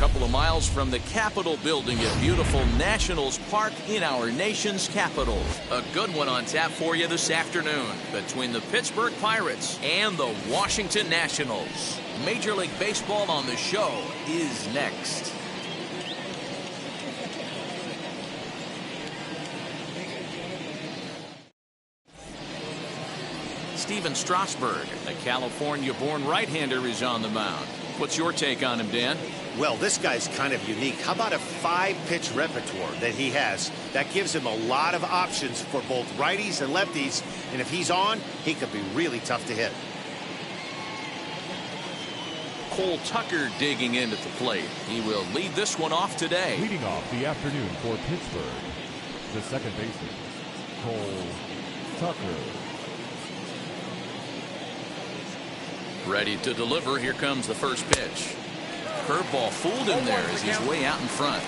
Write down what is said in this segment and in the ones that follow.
couple of miles from the Capitol building at beautiful Nationals Park in our nation's capital. A good one on tap for you this afternoon between the Pittsburgh Pirates and the Washington Nationals. Major League Baseball on the show is next. Steven Strasburg, a California-born right-hander, is on the mound. What's your take on him, Dan? Well, this guy's kind of unique. How about a 5-pitch repertoire that he has? That gives him a lot of options for both righties and lefties. And if he's on, he could be really tough to hit. Cole Tucker digging in at the plate. He will lead this one off today. Leading off the afternoon for Pittsburgh, the second baseman, Cole Tucker. Ready to deliver. Here comes the first pitch. Curveball fooled him there as he's way out in front.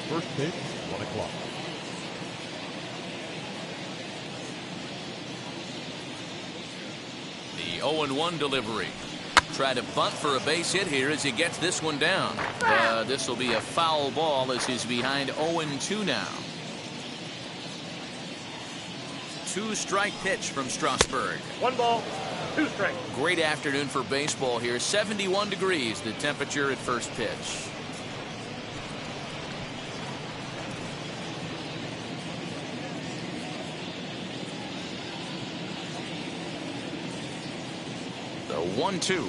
First pitch, 1 o'clock. The 0-1 delivery. Try to bunt for a base hit here as he gets this one down. This will be a foul ball as he's behind 0-2 now. 2-strike pitch from Strasburg. 1 ball, 2 strikes. Great afternoon for baseball here. 71 degrees the temperature at first pitch. The 1-2.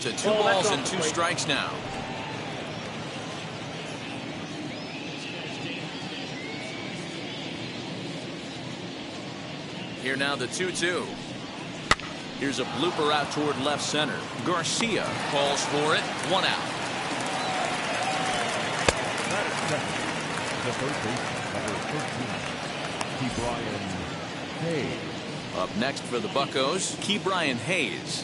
To 2 balls and 2 strikes now. Here now the 2-2. Here's a blooper out toward left center. Garcia calls for it. 1 out. The first baseman, number 13, Ke'Bryan Hayes. Up next for the Buccos, Ke'Bryan Hayes.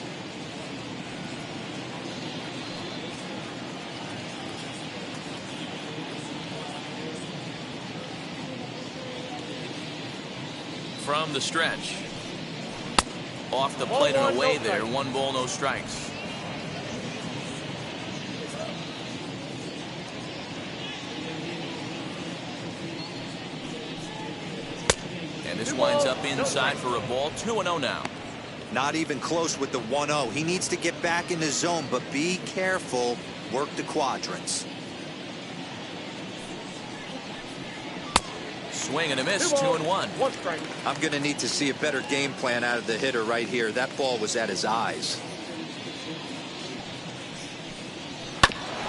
From the stretch. Off the plate and away there. 1 ball, no strikes. And this winds up inside for a ball. 2-0 now. Not even close with the 1-0. He needs to get back in the zone, but be careful. Work the quadrants. Swing and a miss. 2-1. 1 strike. I'm going to need to see a better game plan out of the hitter right here. That ball was at his eyes.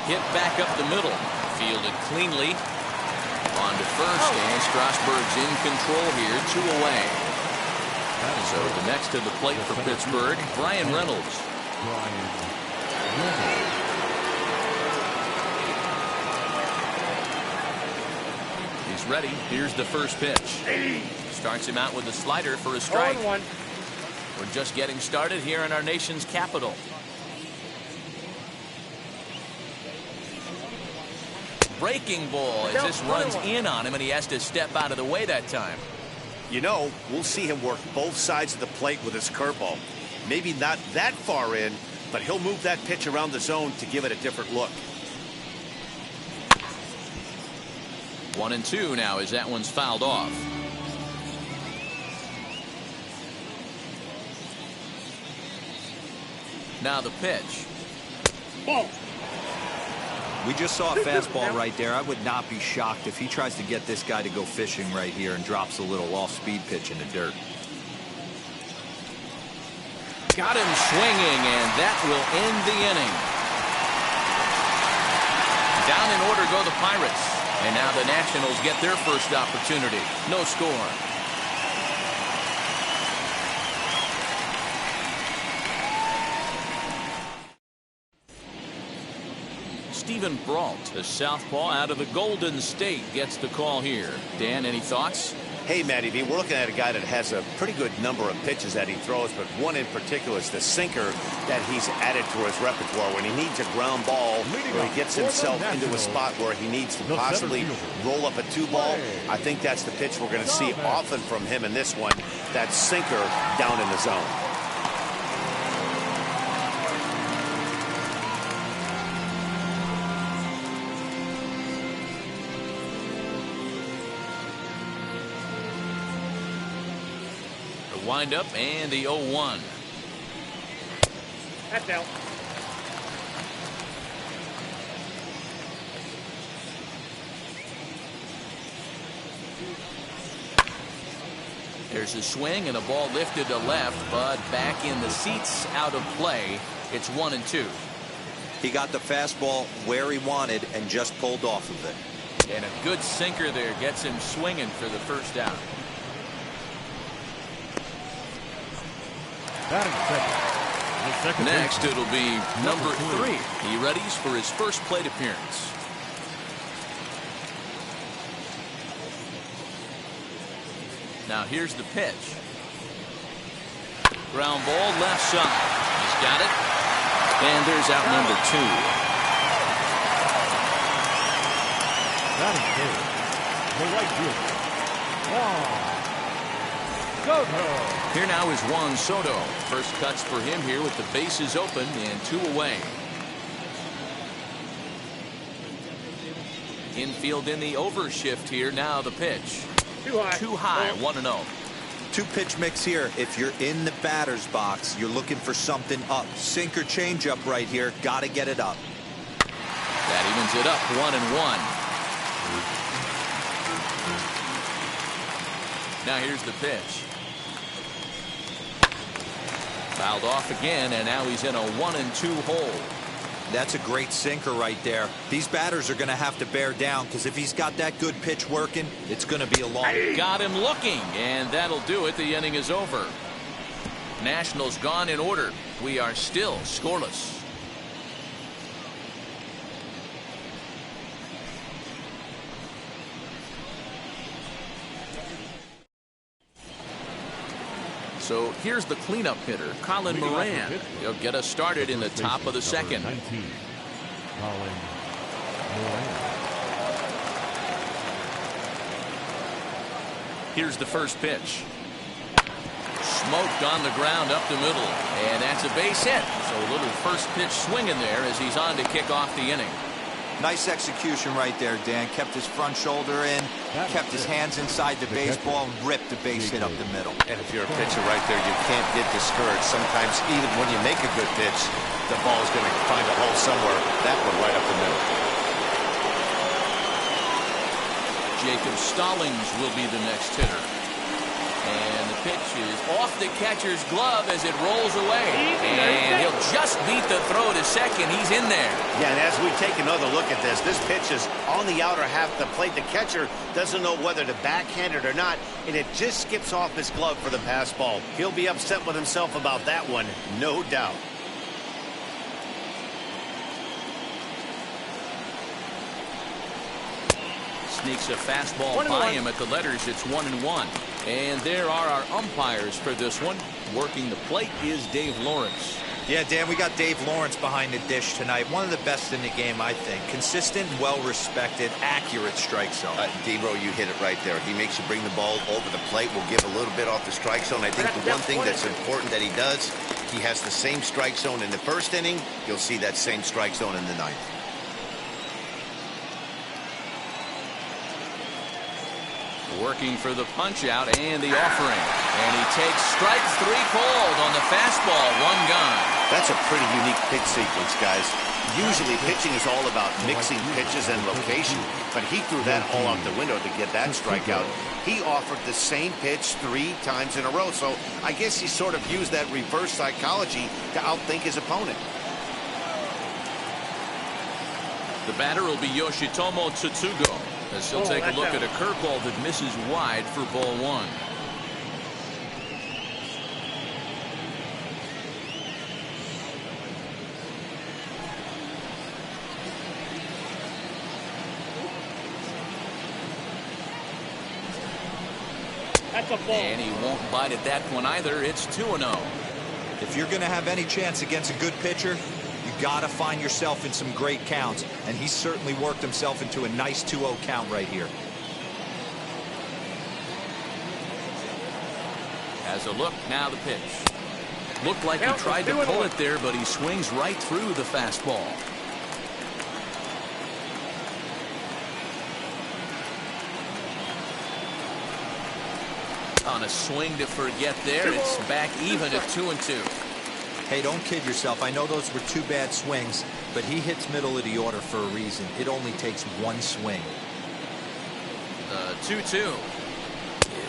Hit back up the middle. Fielded cleanly. On to first, and Strasburg's in control here. 2 away. So the next to the plate for Pittsburgh, Brian Reynolds. He's ready. Here's the first pitch. Starts him out with a slider for a strike. 0-1. We're just getting started here in our nation's capital. Breaking ball as this runs in on him, and he has to step out of the way that time. You know, we'll see him work both sides of the plate with his curveball. Maybe not that far in, but he'll move that pitch around the zone to give it a different look. 1-2 now as that one's fouled off. Now the pitch. Ball. We just saw a fastball right there. I would not be shocked if he tries to get this guy to go fishing right here and drops a little off-speed pitch in the dirt. Got him swinging, and that will end the inning. Down in order go the Pirates. And now the Nationals get their first opportunity. No score. Stephen Brault, the southpaw out of the Golden State, gets the call here. Dan, any thoughts? Hey, Matty V, we're looking at a guy that has a pretty good number of pitches that he throws, but one in particular is the sinker that he's added to his repertoire. When he needs a ground ball, or he gets himself into a spot where he needs to possibly roll up a 2-ball, I think that's the pitch we're going to see often from him in this one, that sinker down in the zone. Wind up and the 0-1. That's out. There's a swing and a ball lifted to left, but back in the seats, out of play. It's 1-2. He got the fastball where he wanted and just pulled off of it. And a good sinker there gets him swinging for the first out. Next, it'll be number 3. He readies for his first plate appearance. Now here's the pitch. Ground ball left side. He's got it. And there's out number 2. That is good. The right fielder. Here now is Juan Soto. First cuts for him here with the bases open and 2 away. Infield in the overshift here. Now the pitch. Too high. 1-0. 2-pitch mix here. If you're in the batter's box, you're looking for something up. Sinker changeup right here. Got to get it up. That evens it up 1-1. Now here's the pitch. Fouled off again, and now he's in a 1-2 hole. That's a great sinker right there. These batters are going to have to bear down, because if he's got that good pitch working, it's going to be a long. Got him looking, and that'll do it. The inning is over. Nationals gone in order. We are still scoreless. So here's the cleanup hitter, Colin Moran. He'll get us started in the top of the second. 19, Colin Moran. Here's the first pitch. Smoked on the ground up the middle, and that's a base hit. So a little first pitch swing in there as he's on to kick off the inning. Nice execution right there, Dan. Kept his front shoulder in, kept his hands inside the baseball, and ripped the base hit up the middle. And if you're a pitcher right there, you can't get discouraged. Sometimes even when you make a good pitch, the ball is going to find a hole somewhere. That one right up the middle. Jacob Stallings will be the next hitter. And the pitch is off the catcher's glove as it rolls away. And he'll just beat the throw to second. He's in there. Yeah, and as we take another look at this pitch is on the outer half of the plate. The catcher doesn't know whether to backhand it or not, and it just skips off his glove for the pass ball. He'll be upset with himself about that one, no doubt. Sneaks a fastball by him at the letters. It's 1-1. And there are our umpires for this one. Working the plate is Dave Lawrence. Yeah, Dan, we got Dave Lawrence behind the dish tonight. One of the best in the game, I think. Consistent, well-respected, accurate strike zone. Debro, you hit it right there. He makes you bring the ball over the plate. We'll give a little bit off the strike zone. I think the one thing that's important that he does, he has the same strike zone in the first inning. You'll see that same strike zone in the ninth. Working for the punch out and the offering. And he takes strike 3 cold on the fastball. 1 gone. That's a pretty unique pitch sequence, guys. Usually pitching is all about mixing pitches and location, but he threw that all out the window to get that strikeout. He offered the same pitch 3 times in a row, so I guess he sort of used that reverse psychology to outthink his opponent. The batter will be Yoshitomo Tsutsugo, as he'll take a look at a curveball that misses wide for ball 1. That's a ball. And he won't bite at that one either. It's 2-0. If you're going to have any chance against a good pitcher, you got to find yourself in some great counts. And he certainly worked himself into a nice 2-0 count right here. Has a look, now the pitch. Looked like he tried to pull it there, but he swings right through the fastball. On a swing to forget there, it's back even at 2-2. Hey, don't kid yourself. I know those were two bad swings, but he hits middle of the order for a reason. It only takes one swing. The 2-2.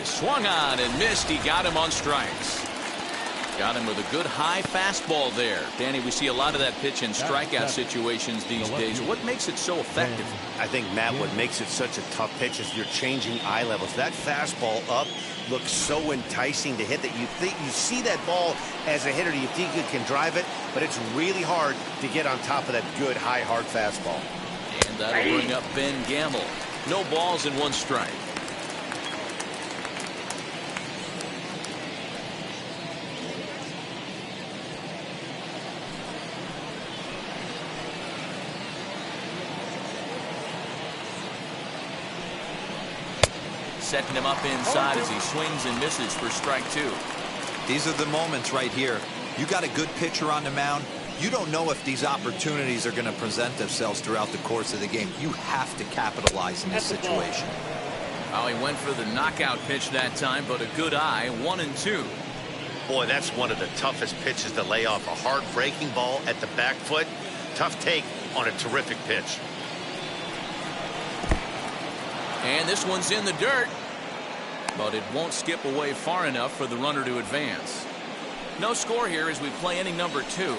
Swung on and missed. He got him on strikes. Got him with a good high fastball there. Danny, we see a lot of that pitch in strikeout situations these days. What makes it so effective? I think, Matt, what makes it such a tough pitch is you're changing eye levels. That fastball up looks so enticing to hit that you think you see that ball as a hitter. You think you can drive it, but it's really hard to get on top of that good high hard fastball. And that'll bring up Ben Gamble. No balls and one strike. Setting him up inside as he swings and misses for strike 2. These are the moments right here. You got a good pitcher on the mound. You don't know if these opportunities are going to present themselves throughout the course of the game. You have to capitalize in this situation. Well, he went for the knockout pitch that time, but a good eye, 1-2. Boy, that's one of the toughest pitches to lay off. A hard breaking ball at the back foot. Tough take on a terrific pitch. And this one's in the dirt, but it won't skip away far enough for the runner to advance. No score here as we play inning number 2.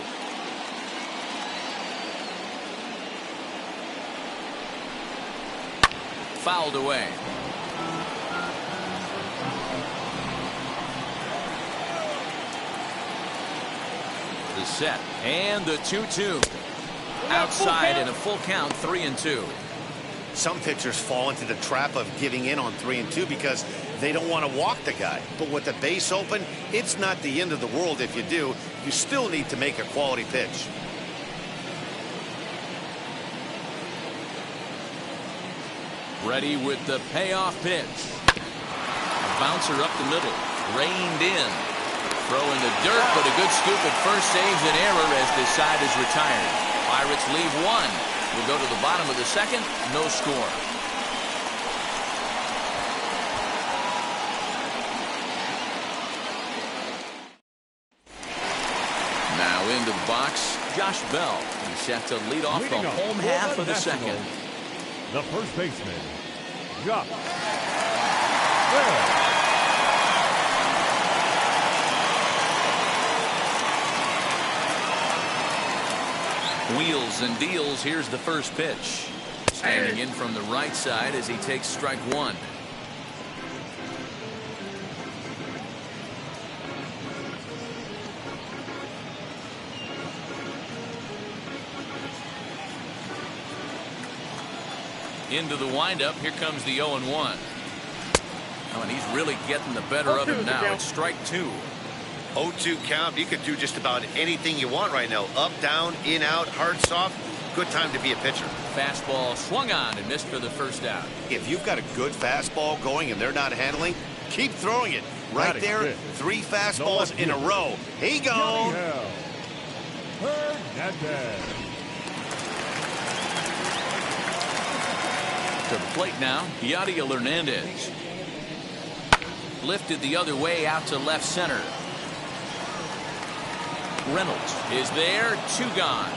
Fouled away. The set and the 2-2. Outside in a full count, 3-2. Some pitchers fall into the trap of giving in on 3-2 because they don't want to walk the guy. But with the base open, it's not the end of the world if you do. You still need to make a quality pitch. Ready with the payoff pitch. A bouncer up the middle. Reined in. Throw in the dirt, but a good scoop at first saves an error as this side is retired. Pirates leave one. We'll go to the bottom of the second. No score. Now into the box, Josh Bell. He's set to lead off the home half of the second. The first baseman, Josh Bell. Wheels and deals. Here's the first pitch. Standing in from the right side as he takes strike 1. Into the windup. Here comes the 0-1. Oh, and he's really getting the better of him now. It's strike 2. 0-2 count. You could do just about anything you want right now. Up, down, in, out, hard, soft. Good time to be a pitcher. Fastball swung on and missed for the first out. If you've got a good fastball going and they're not handling, keep throwing it. Right there, 3 fastballs in a row. He goes. To the plate now, Yadier Hernandez. Lifted the other way out to left center. Reynolds is there, 2 gone.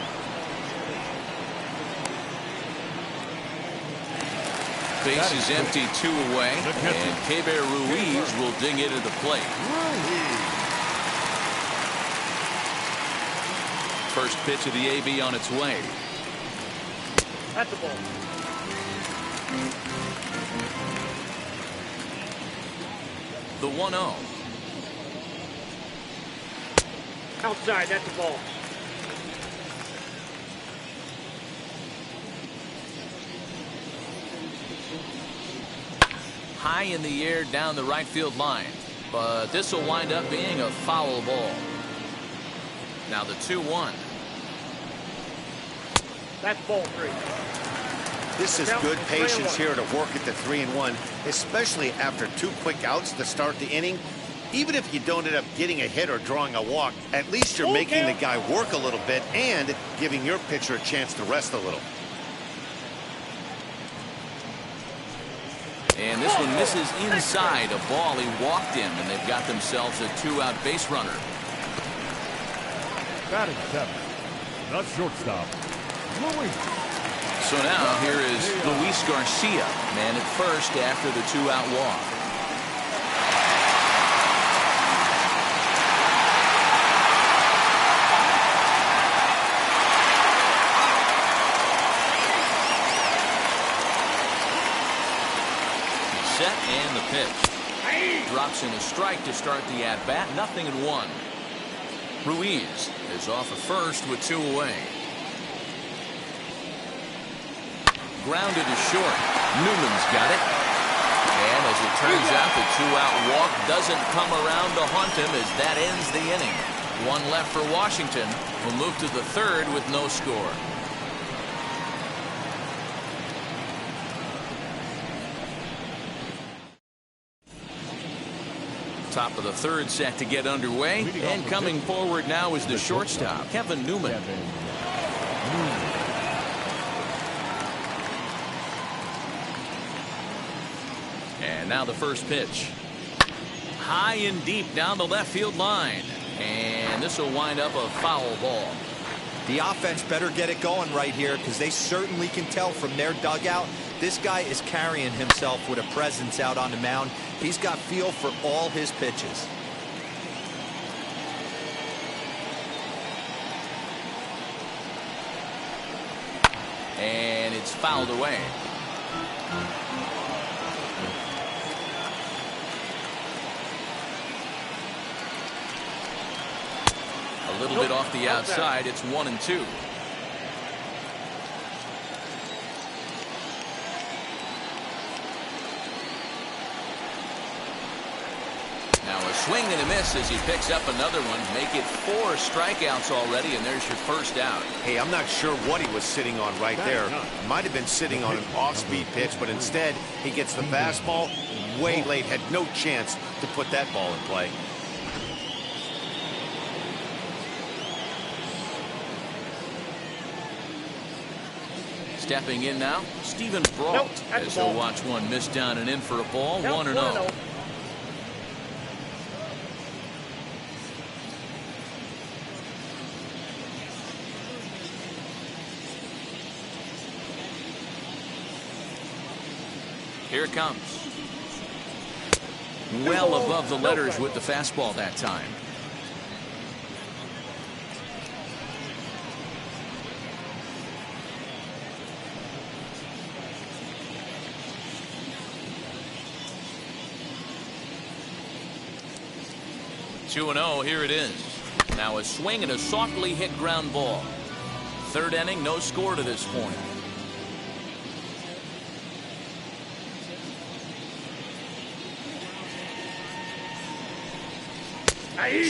Base is empty, 2 away, and Keber Ruiz will ding into the plate. First pitch of the AB on its way. That's a ball. The 1-0. Outside, that's a ball. high in the air down the right field line. But this will wind up being a foul ball. Now the 2-1. That's ball 3. This is good patience here to work at the 3-1, especially after 2 quick outs to start the inning. Even if you don't end up getting a hit or drawing a walk, at least you're making the guy work a little bit and giving your pitcher a chance to rest a little. And this one misses inside a ball he walked in, and they've got themselves a 2-out base runner. Batting 7th, the shortstop, Luis. So now here is Luis Garcia, man at first after the 2-out walk. Set and the pitch. Drops in a strike to start the at-bat. 0-1. Ruiz is off at first with 2 away. Grounded to short. Newman's got it. And as it turns out, the 2-out walk doesn't come around to haunt him as that ends the inning. 1 left for Washington, who'll move to the 3rd with no score. Top of the 3rd set to get underway, and coming forward now is the shortstop, Kevin Newman. And now the first pitch. High and deep down the left field line, and this will wind up a foul ball. The offense better get it going right here, because they certainly can tell from their dugout this guy is carrying himself with a presence out on the mound. He's got feel for all his pitches. And it's fouled away. A little bit off the outside. It's 1-2. Now a swing and a miss as he picks up another one. Make it 4 strikeouts already, and there's your first out. Hey, I'm not sure what he was sitting on right there. Might have been sitting on an off-speed pitch, but instead he gets the fastball way late. Had no chance to put that ball in play. Stepping in now, Stephen Brault, as he'll watch one miss down and in for a ball. 1-0. Here it comes. Well above the letters with the fastball that time. Two 2-0, here it is. Now a swing and a softly hit ground ball. 3rd inning, no score to this point.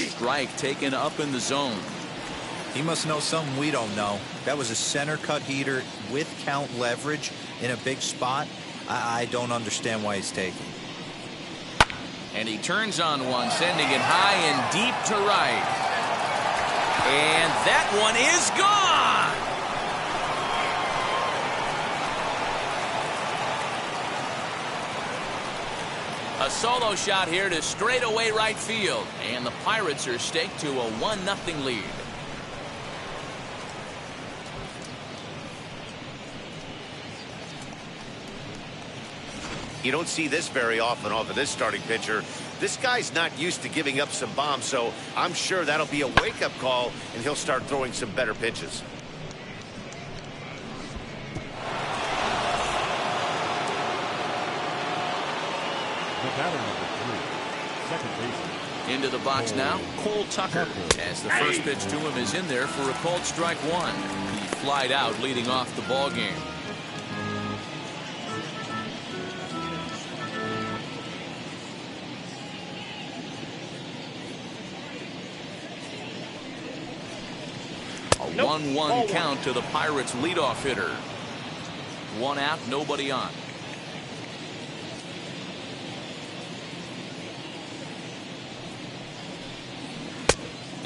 Strike taken up in the zone. He must know something we don't know. That was a center cut heater with count leverage in a big spot. I don't understand why he's taking. And he turns on one, sending it high and deep to right. And that one is gone. A solo shot here to straightaway right field. And the Pirates are staked to a 1-0 lead. You don't see this very often off of this starting pitcher. This guy's not used to giving up some bombs, so I'm sure that'll be a wake-up call, and he'll start throwing some better pitches. The batter number 3, second baseman. Into the box now, Cole Tucker, as the first pitch to him is in there for a called strike 1. He flied out leading off the ball game. Nope. 1-1 count to the Pirates leadoff hitter. 1 out, nobody on.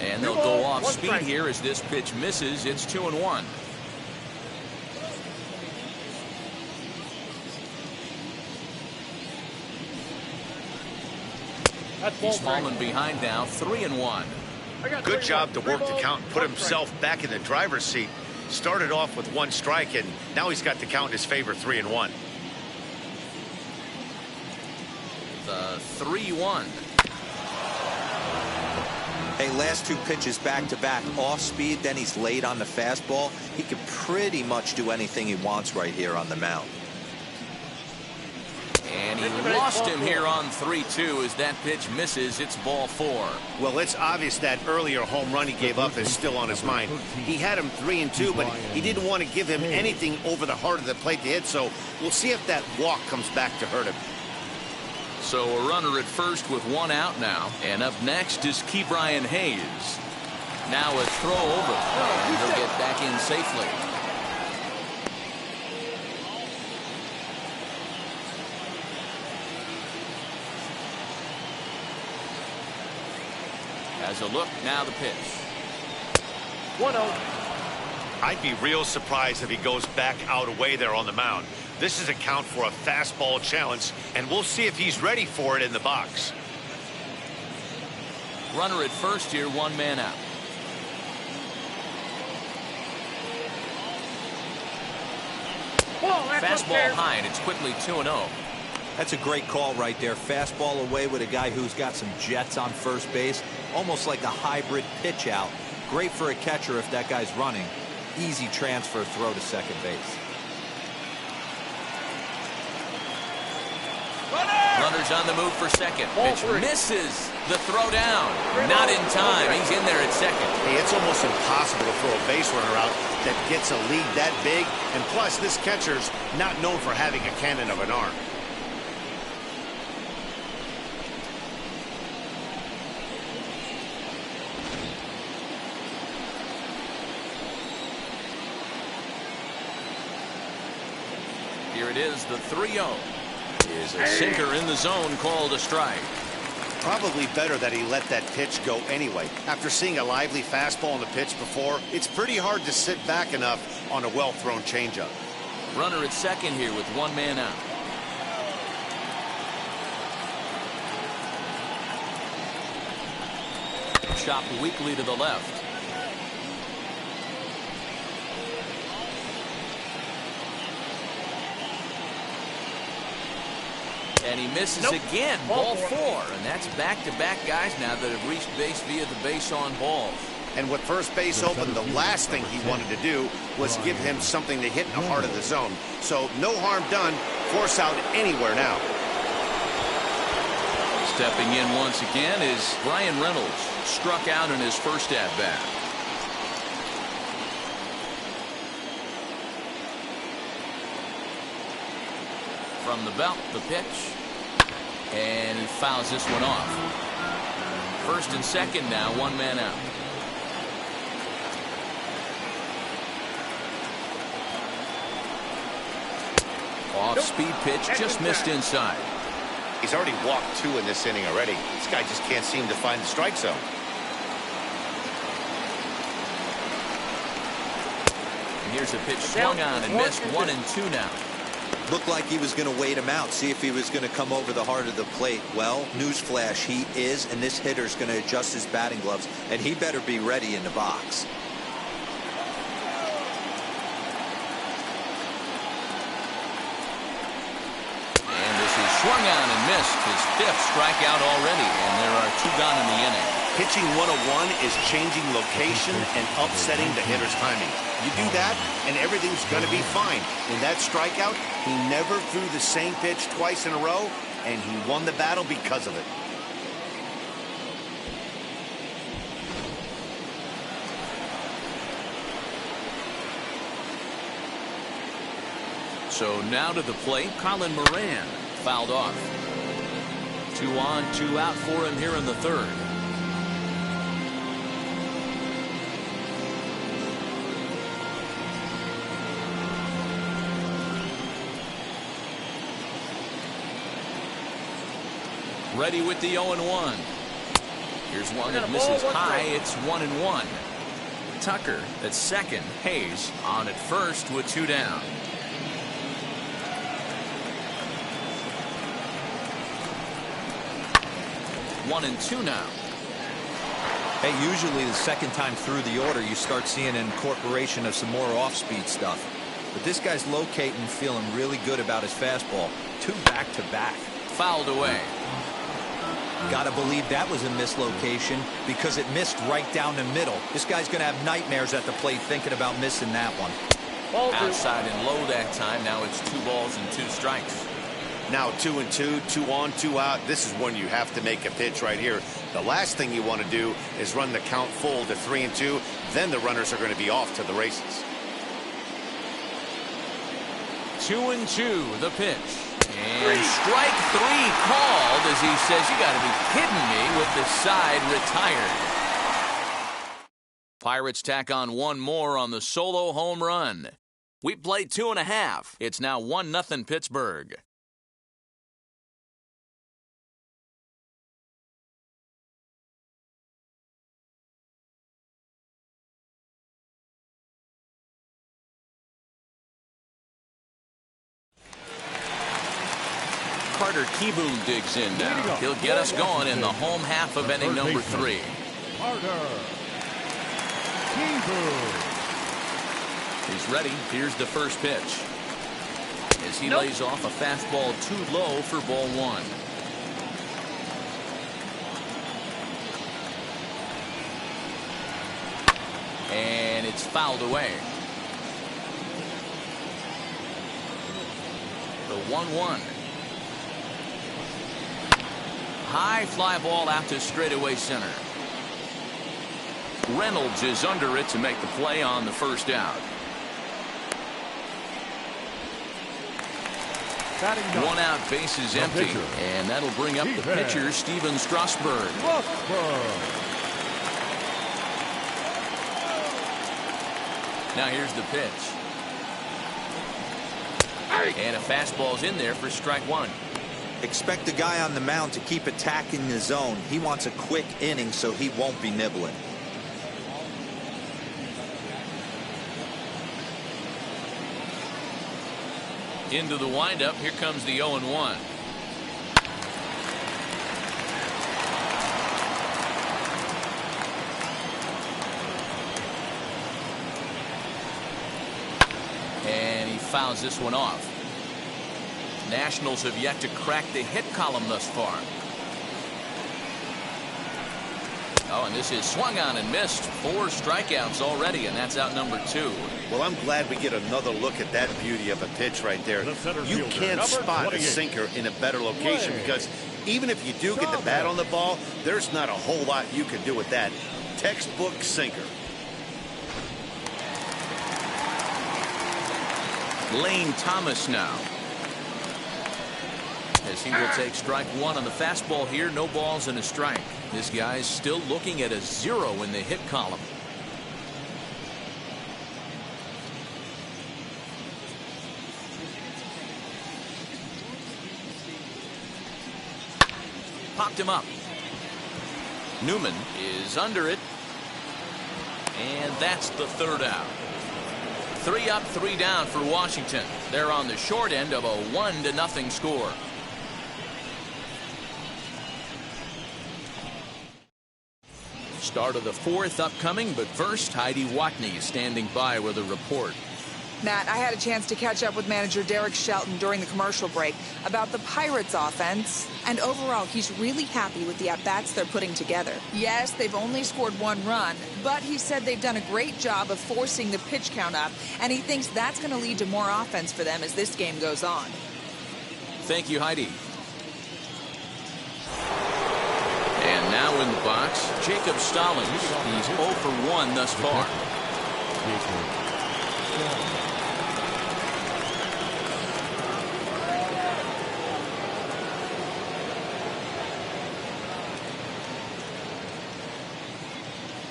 And they'll go off speed here as this pitch misses. It's 2-1. He's fallen behind now, 3-1. Good job to work the count and put himself back in the driver's seat. Started off with 1 strike, and now he's got the count in his favor, 3-1. The 3-1. Hey, last 2 pitches back-to-back off speed, then he's late on the fastball. He can pretty much do anything he wants right here on the mound. And he lost him here on 3-2 as that pitch misses. It's ball 4. Well, it's obvious that earlier home run he gave up is still on his mind. He had him 3-2, but he didn't want to give him anything over the heart of the plate to hit, so we'll see if that walk comes back to hurt him. So a runner at first with 1 out now. And up next is Ke'Bryan Hayes. Now a throw over, and he'll get back in safely. As a look, now the pitch. 1-0. I'd be real surprised if he goes back out away there on the mound. This is a count for a fastball challenge, and we'll see if he's ready for it in the box. Runner at first here, 1 man out. Fastball high, and it's quickly 2-0. That's a great call right there. Fastball away with a guy who's got some jets on first base. Almost like a hybrid pitch out. Great for a catcher if that guy's running. Easy transfer throw to second base. Runners on the move for second. Pitch misses the throw down. Not in time. He's in there at second. Hey, it's almost impossible to throw a base runner out that gets a lead that big. And plus, this catcher's not known for having a cannon of an arm. Here it is, the 3-0. Is a sinker in the zone, called a strike. Probably better that he let that pitch go anyway. After seeing a lively fastball on the pitch before, it's pretty hard to sit back enough on a well-thrown changeup. Runner at second here with 1 man out. Chopped weakly to the left. And he misses again. Ball 4. And that's back-to-back guys now that have reached base via the base on balls. And with first base open, the last thing he wanted to do was give him something to hit in the heart of the zone. So no harm done. Force out anywhere now. Stepping in once again is Brian Reynolds. Struck out in his first at-bat. From the belt, the pitch. And he fouls this one off. First and second now, 1 man out. Off-speed pitch, just missed inside. He's already walked 2 in this inning already. This guy just can't seem to find the strike zone. And here's a pitch swung on and missed. 1-2 now. Looked like he was going to wait him out, see if he was going to come over the heart of the plate. Well, newsflash, he is, and this hitter's going to adjust his batting gloves, and he better be ready in the box. And this is swung on and missed. His 5th strikeout already, and there are 2 gone in the inning. Pitching 101 is changing location and upsetting the hitter's timing. You do that, and everything's going to be fine. In that strikeout, he never threw the same pitch twice in a row, and he won the battle because of it. So now to the plate, Colin Moran fouled off. 2 on, 2 out for him here in the 3rd. Ready with the 0-1. Here's one that misses high. It's 1-1. Tucker at second. Hayes on at first with 2 down. One and 2 now. Hey, usually the second time through the order, you start seeing an incorporation of some more off-speed stuff. But this guy's locating, feeling really good about his fastball. 2 back-to-back. Fouled away. Gotta believe that was a mislocation because it missed right down the middle. This guy's gonna have nightmares at the plate thinking about missing that one. Outside and low that time. Now it's 2 balls and 2 strikes. Now 2-2, 2 on, 2 out. This is when you have to make a pitch right here. The last thing you want to do is run the count full to 3-2. Then the runners are going to be off to the races. 2-2 the pitch. And strike 3 called as he says, "You got to be kidding me," with the side retired. Pirates tack on 1 more on the solo home run. We played 2.5. It's now 1-0 Pittsburgh. Carter Kieboom digs in now. He'll get us going in the home half of inning number 3. Carter Kieboom. He's ready. Here's the first pitch. As he lays off a fastball too low for ball 1. And it's fouled away. The 1-1. High fly ball out to straightaway center. Reynolds is under it to make the play on the first out. 1 out, bases empty. And that'll bring up the pitcher, Steven Strasburg. Now here's the pitch. And a fastball's in there for strike 1. Expect the guy on the mound to keep attacking the zone. He wants a quick inning so he won't be nibbling. Into the windup. Here comes the 0-1. And he fouls this one off. Nationals have yet to crack the hit column thus far. Oh, and this is swung on and missed. 4 strikeouts already, and that's out number 2. Well, I'm glad we get another look at that beauty of a pitch right there. You can't spot a sinker in a better location because even if you do get the bat on the ball, there's not a whole lot you can do with that. Textbook sinker. Lane Thomas now. As he will take strike 1 on the fastball here. No balls and a strike. This guy's still looking at a 0 in the hit column. Popped him up. Newman is under it. And that's the 3rd out. 3 up, 3 down for Washington. They're on the short end of a 1-0 score. Start of the 4th upcoming, but first, Heidi Watney is standing by with a report. Matt, I had a chance to catch up with manager Derek Shelton during the commercial break about the Pirates offense. And overall, he's really happy with the at-bats they're putting together. Yes, they've only scored 1 run, but he said they've done a great job of forcing the pitch count up, and he thinks that's going to lead to more offense for them as this game goes on. Thank you, Heidi. And now in the box, Jacob Stallings. He's 0 for 1 thus far.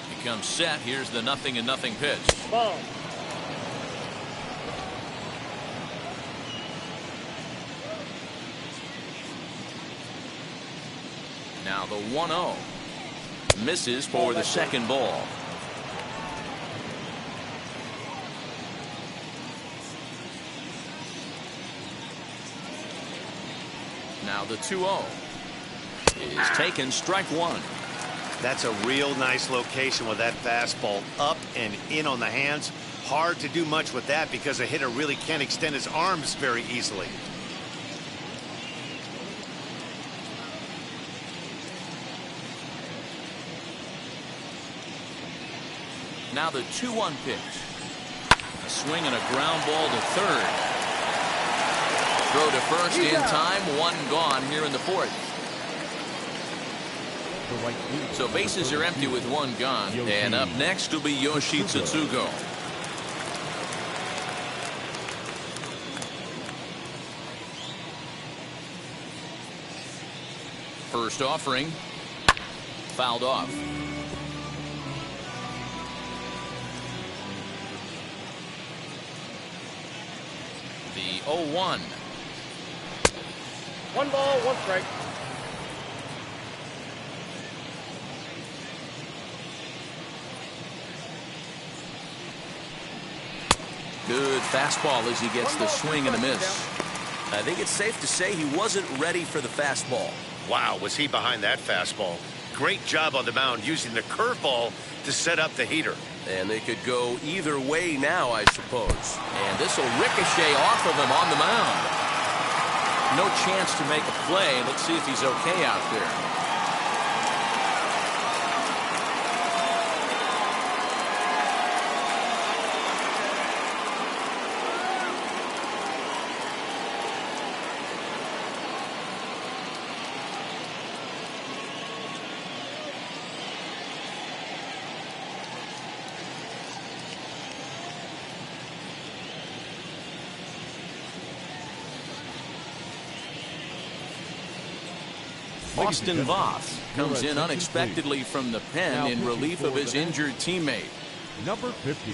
He comes set. Here's the 0-0 pitch. Ball. the 1-0. Misses for the second ball. Now the 2-0 is taken, strike one. That's a real nice location with that fastball up and in on the hands. Hard to do much with that because a hitter really can't extend his arms very easily. Now the 2-1 pitch. A swing and a ground ball to third. Throw to first in time. One gone here in the fourth. So bases are empty with one gone. And up next will be Yoshi Tsutsugo. First offering. Fouled off. The 0-1. 1 ball, 1 strike. Good fastball as he gets the swing and a miss. I think it's safe to say he wasn't ready for the fastball. Wow, was he behind that fastball. Great job on the mound using the curveball to set up the heater. And they could go either way now, I suppose. And this will ricochet off of him on the mound. No chance to make a play. Let's see if he's okay out there. Austin Voth comes in unexpectedly from the pen in relief of his injured teammate. Number 50,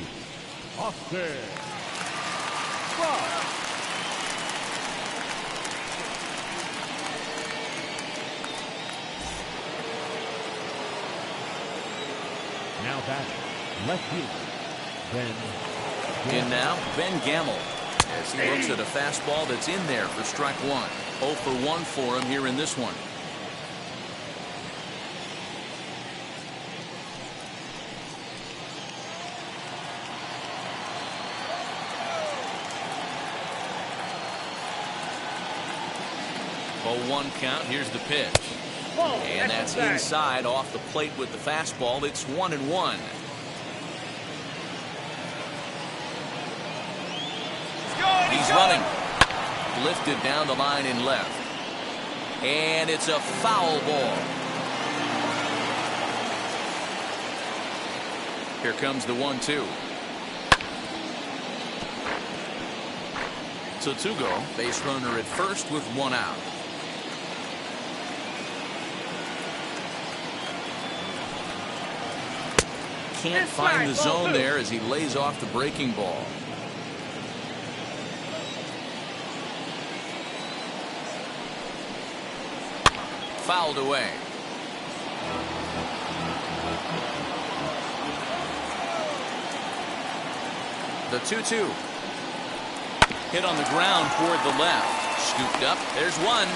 Austin Voth. Now batting, left fielder, Ben. In now, Ben Gamel, as he looks at a fastball that's in there for strike one. 0 for 1 for him here in this one. One count. Here's the pitch. And that's inside off the plate with the fastball. It's 1-1. He's running. Lifted down the line in left. And it's a foul ball. Here comes the 1-2. Tsutsugo, base runner at first with one out. Can't find the zone there as he lays off the breaking ball. Fouled away. The 2-2. Hit on the ground toward the left. Scooped up. There's one.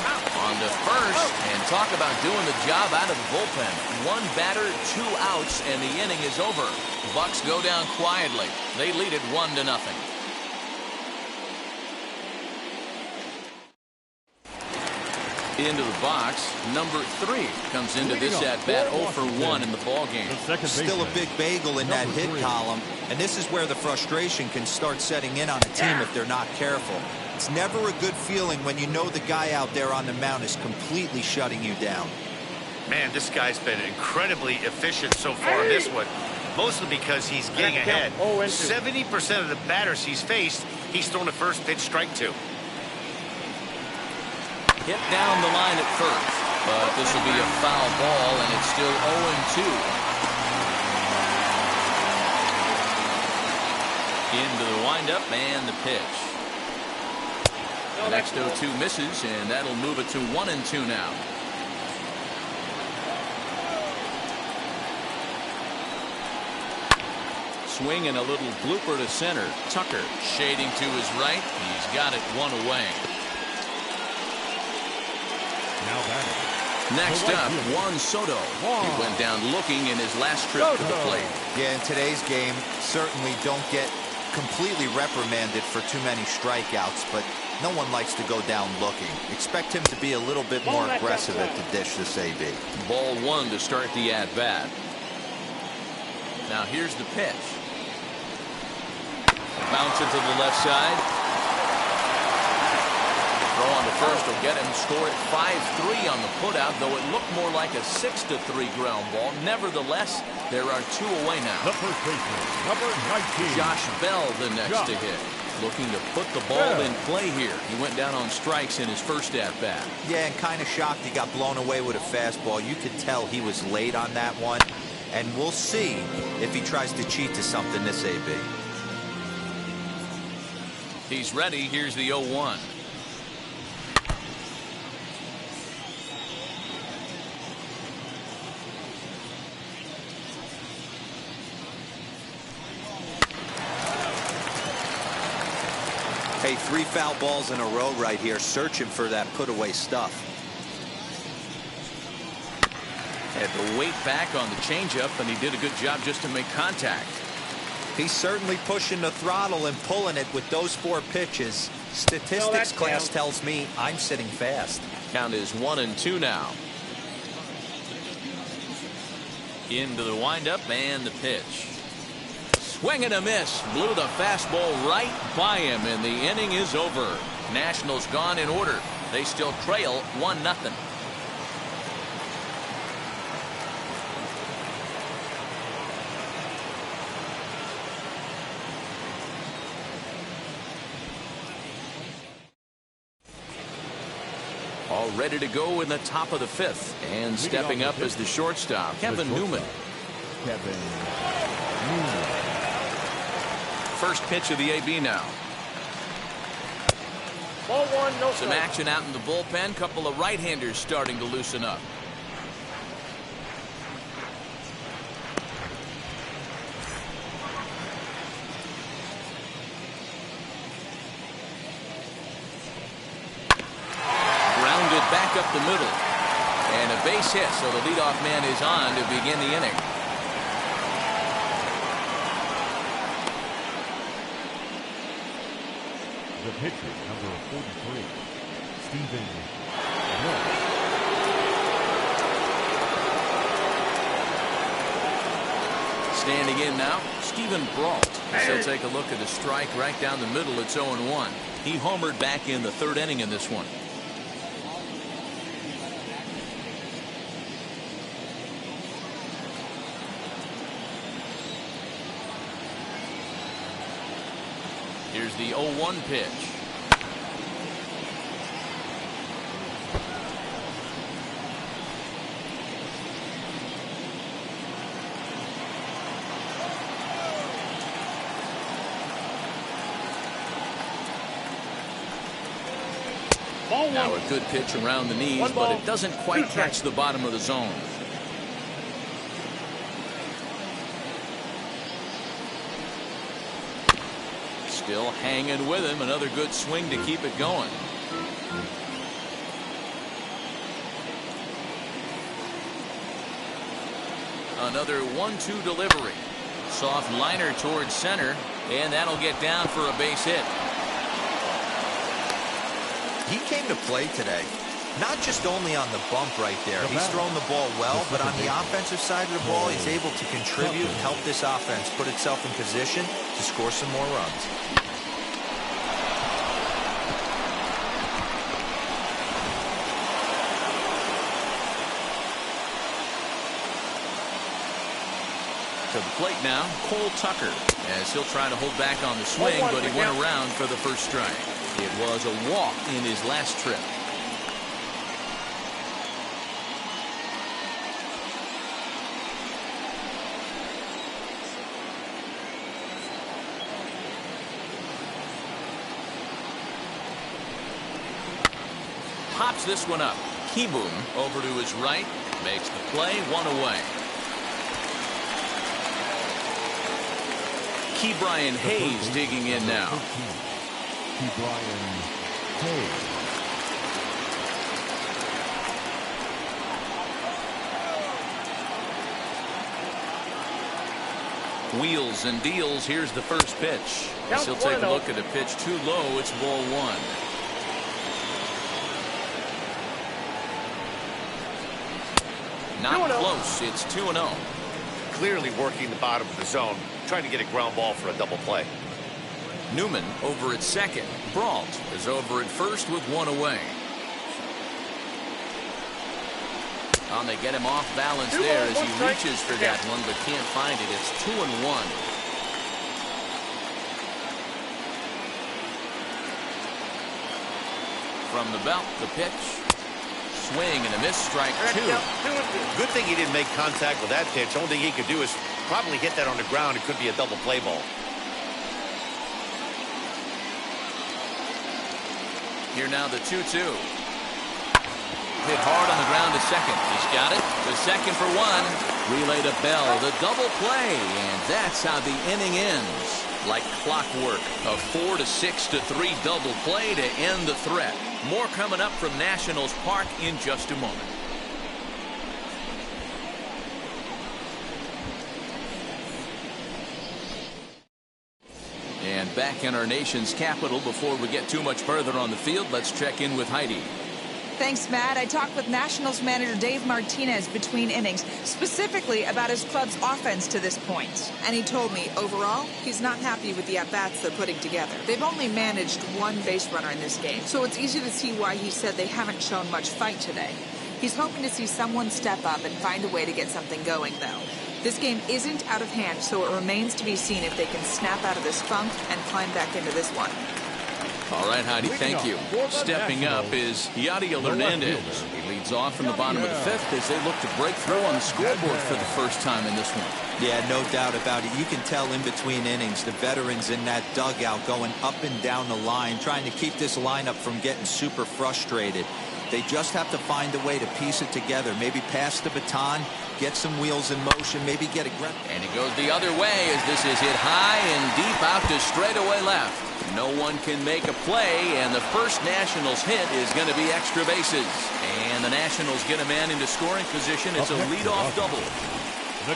On to first. And talk about doing the job out of the bullpen. One batter, 2 outs, and the inning is over. Bucks go down quietly. They lead it 1-0. Into the box, number 3 comes into this at bat 0 for 1 in the ball game. Still a big bagel in that hit column, and this is where the frustration can start setting in on a team if they're not careful. It's never a good feeling when you know the guy out there on the mound is completely shutting you down. Man, this guy's been incredibly efficient so far in this one, mostly because he's getting ahead. 70% of the batters he's faced, he's thrown a first pitch strike to. Hit down the line at first, but this will be a foul ball, and it's still 0-2. Into the windup and the pitch. The next 0-2 misses, and that'll move it to 1-2 now. swing and a little blooper to center. Tucker shading to his right. He's got it one away. Now batting. Next up, Juan Soto. He went down looking in his last trip to the plate. Yeah, in today's game, certainly don't get completely reprimanded for too many strikeouts, but no one likes to go down looking. Expect him to be a little bit more aggressive at the dish this AB. Ball one to start the at-bat. Now here's the pitch. Bounce it to the left side. Throw on to first will get him. Scored 5-3 on the putout, though it looked more like a 6-3 ground ball. Nevertheless, there are two away now. The first baseman, number 19. Josh Bell the next to hit. Looking to put the ball in play here. He went down on strikes in his first at-bat. Yeah, and kind of shocked he got blown away with a fastball. You could tell he was late on that one. And we'll see if he tries to cheat to something this AB. He's ready. Here's the 0-1. Hey, 3 foul balls in a row right here, searching for that put-away stuff. Had to wait back on the changeup, and he did a good job just to make contact. He's certainly pushing the throttle and pulling it with those 4 pitches. Statistics class tells me I'm sitting fast. Count is 1-2 now. Into the windup and the pitch. Swing and a miss. Blew the fastball right by him, and the inning is over. Nationals gone in order. They still trail 1-0. All ready to go in the top of the 5th. And stepping up as the shortstop, Kevin Newman. Kevin Newman. First pitch of the AB now. Ball one, no Some strike. action out in the bullpen. Couple of right-handers starting to loosen up. Grounded back up the middle. And a base hit, so the leadoff man is on to begin the inning. The pitcher, number 43, Stephen Brock. Standing in now, Stephen Brault. He'll take a look at a strike right down the middle. It's 0-1. He homered back in the 3rd inning in this one. Here's the 0-1 pitch. Now a good pitch around the knees, but it doesn't quite catch the bottom of the zone. Still hanging with him. Another good swing to keep it going. Another 1-2 delivery. Soft liner towards center, and that'll get down for a base hit. He came to play today, not just only on the bump right there. He's thrown the ball well, but on the offensive side of the ball, he's able to contribute and help this offense put itself in position to score some more runs. To the plate now, Cole Tucker, as he'll try to hold back on the swing, but he went around for the first strike. It was a walk in his last trip. Pops this one up. Keyboom over to his right, makes the play, 1 away. Key Brian Hayes digging in now. Key Brian Hayes. Wheels and deals. Here's the first pitch. He'll take a look at a pitch too low. It's ball one. Not close. It's 2-0. Clearly working the bottom of the zone, trying to get a ground ball for a double play. Newman over at second. Brault is over at first with one away. They get him off balance there as he reaches for that one, but can't find it. It's 2-1. From the belt, the pitch. Swing and a miss, strike two. Good thing he didn't make contact with that pitch. Only thing he could do is probably hit that on the ground. It could be a double play ball. Here now the 2-2. Hit hard on the ground to second. He's got it. To second for one. Relay to Bell. The double play. And that's how the inning ends. Like clockwork. A 4-6-3 double play to end the threat. More coming up from Nationals Park in just a moment. And back in our nation's capital, before we get too much further on the field, let's check in with Heidi. Thanks, Matt. I talked with Nationals manager Dave Martinez between innings, specifically about his club's offense to this point. And he told me, overall, he's not happy with the at-bats they're putting together. They've only managed one base runner in this game, so it's easy to see why he said they haven't shown much fight today. He's hoping to see someone step up and find a way to get something going, though. This game isn't out of hand, so it remains to be seen if they can snap out of this funk and climb back into this one. All right, Heidi, thank you. Stepping up is Yadiel Hernandez. He leads off from the bottom of the fifth as they look to break through on the scoreboard for the first time in this one. Yeah, no doubt about it. You can tell in between innings, the veterans in that dugout going up and down the line, trying to keep this lineup from getting super frustrated. They just have to find a way to piece it together. Maybe pass the baton, get some wheels in motion, maybe get a grip. And it goes the other way as this is hit high and deep out to straightaway left. No one can make a play, and the first Nationals hit is going to be extra bases. And the Nationals get a man into scoring position. It's a leadoff double.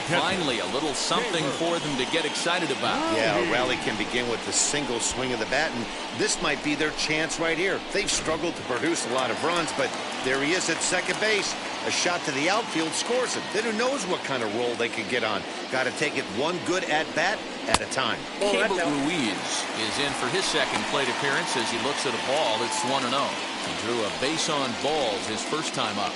Finally, a little something for them to get excited about. Yeah, a rally can begin with the single swing of the bat, and this might be their chance right here. They've struggled to produce a lot of runs, but there he is at second base. A shot to the outfield scores him. Then who knows what kind of roll they can get on. Got to take it one good at-bat at a time. Cable Ruiz is in for his second plate appearance as he looks at a ball. It's 1-0. He drew a base on balls his first time up.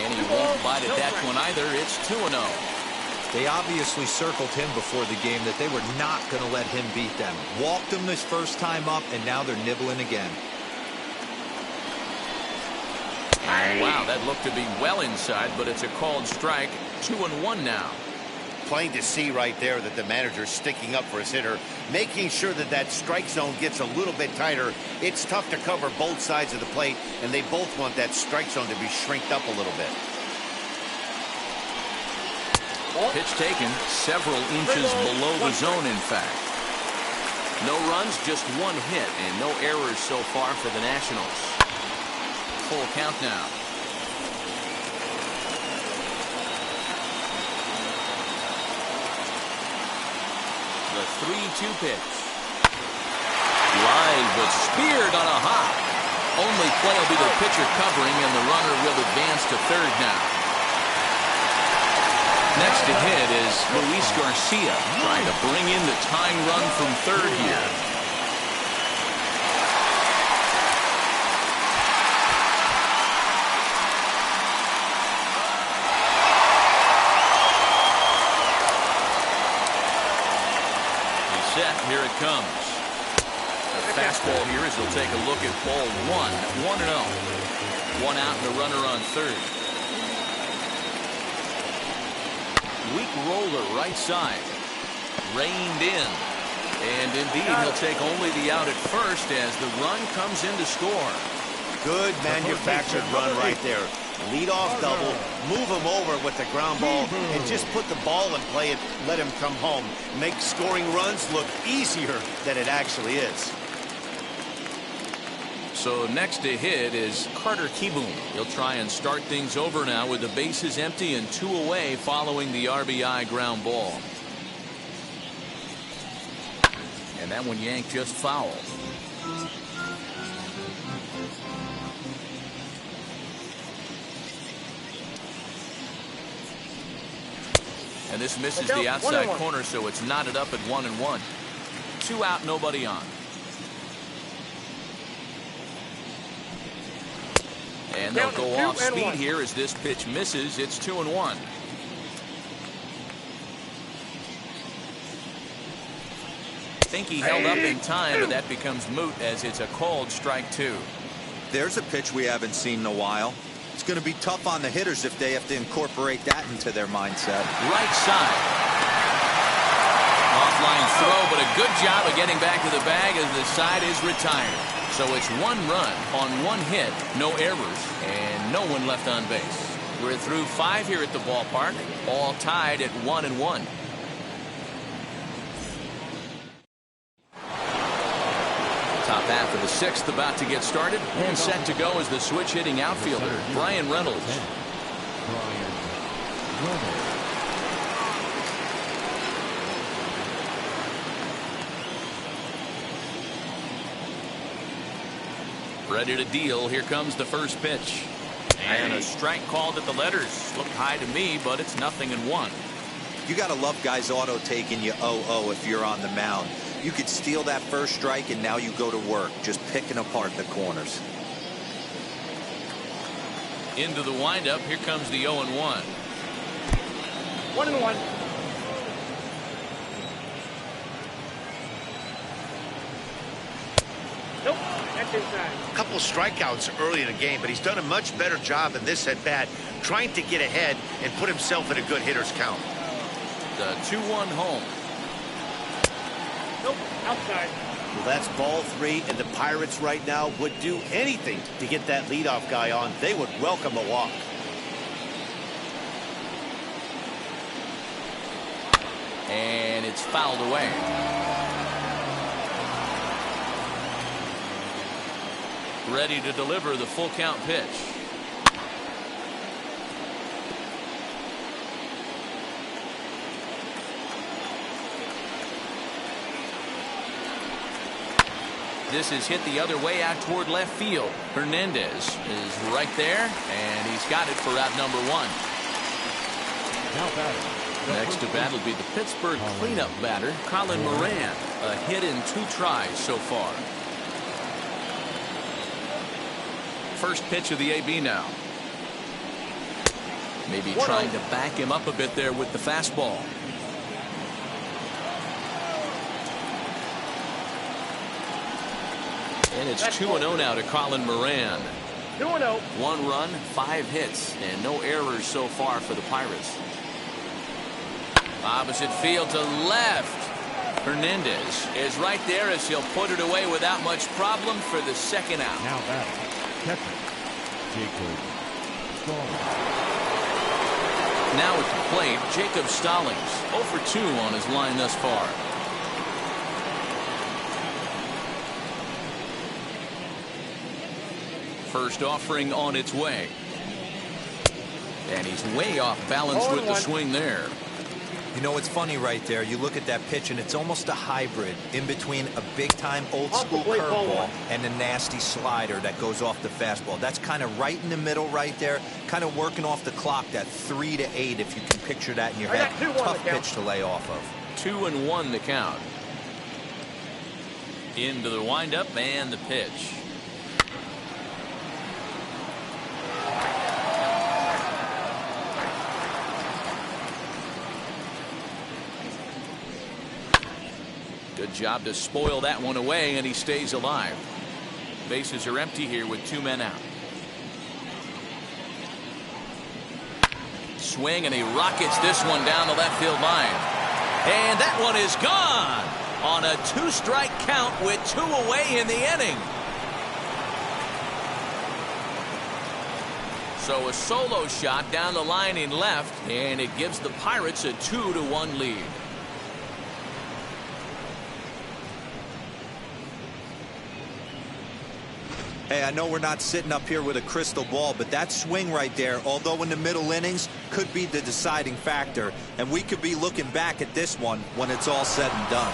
And he won't bite at that one either. It's 2-0. They obviously circled him before the game that they were not going to let him beat them. Walked him his first time up, and now they're nibbling again. Oh, wow, that looked to be well inside, but it's a called strike. 2-1 now. Plain to see right there that the manager's sticking up for his hitter, making sure that that strike zone gets a little bit tighter. It's tough to cover both sides of the plate, and they both want that strike zone to be shrinked up a little bit. Pitch taken several inches below the zone, in fact. No runs, just one hit, and no errors so far for the Nationals. Full count now. The 3-2 pitch. Line, but speared on a hop. Only play will be the pitcher covering, and the runner will advance to third now. Next to hit is Luis Garcia, trying to bring in the tying run from third here. He's set. Here it comes. The fastball here as he'll take a look at ball one. 1-0. One out and the runner on third. Weak roller right side. Reined in. And indeed, he'll take only the out at first as the run comes in to score. Good manufactured run right there. Lead off double, move him over with the ground ball, and just put the ball in play and let him come home. Make scoring runs look easier than it actually is. So next to hit is Carter Kieboom. He'll try and start things over now with the bases empty and 2 away following the RBI ground ball. And that one yanked just foul. And this misses the outside corner, so it's knotted up at 1-1. 2 out, nobody on. And they'll go off speed here as this pitch misses. It's 2-1. I think he held up in time, but that becomes moot as it's a called strike 2. There's a pitch we haven't seen in a while. It's going to be tough on the hitters if they have to incorporate that into their mindset. Right side. Offline throw, but a good job of getting back to the bag as the side is retired. So it's 1 run on 1 hit, no errors, and no one left on base. We're through 5 here at the ballpark, all tied at 1-1. Top half of the 6th about to get started, and set to go is the switch hitting outfielder, Brian Reynolds. Ready to deal. Here comes the first pitch. And a strike called at the letters. Looked high to me, but it's 0-1. You got to love guys auto taking you 0-0 if you're on the mound. You could steal that first strike, and now you go to work, just picking apart the corners. Into the windup. Here comes the 0-1. 1-1. Nope, that's inside. A couple strikeouts early in the game, but he's done a much better job in this at bat, trying to get ahead and put himself in a good hitter's count. The 2-1 home. Nope, outside. Well, that's ball 3, and the Pirates right now would do anything to get that leadoff guy on. They would welcome a walk. And it's fouled away. Ready to deliver the full count pitch. This is hit the other way out toward left field. Hernandez is right there, and he's got it for out number 1. Next to bat will be the Pittsburgh cleanup batter, Colin Moran. A hit in 2 tries so far. First pitch of the AB now. Maybe trying to back him up a bit there with the fastball. And it's 2-0 now to Colin Moran. 2-0. 1 run, 5 hits, and no errors so far for the Pirates. Opposite field to left. Hernandez is right there as he'll put it away without much problem for the 2nd out. Now batting, catcher, Jacob Stallings. Now at the plate, Jacob Stallings, 0 for 2 on his line thus far. First offering on its way. And he's way off balance with the swing there. You know, it's funny right there. You look at that pitch, and it's almost a hybrid in between a big-time old-school curveball and a nasty slider that goes off the fastball. That's kind of right in the middle right there, kind of working off the clock, that 3 to 8, if you can picture that in your head. Tough pitch to lay off of. 2-1 the count. Into the windup and the pitch. Good job to spoil that one away, and he stays alive. Bases are empty here with 2 men out. Swing, and he rockets this one down the left field line. And that one is gone on a 2-strike count with 2 away in the inning. So a solo shot down the line in left, and it gives the Pirates a 2-1 lead. Hey, I know we're not sitting up here with a crystal ball, but that swing right there, although in the middle innings, could be the deciding factor. And we could be looking back at this one when it's all said and done.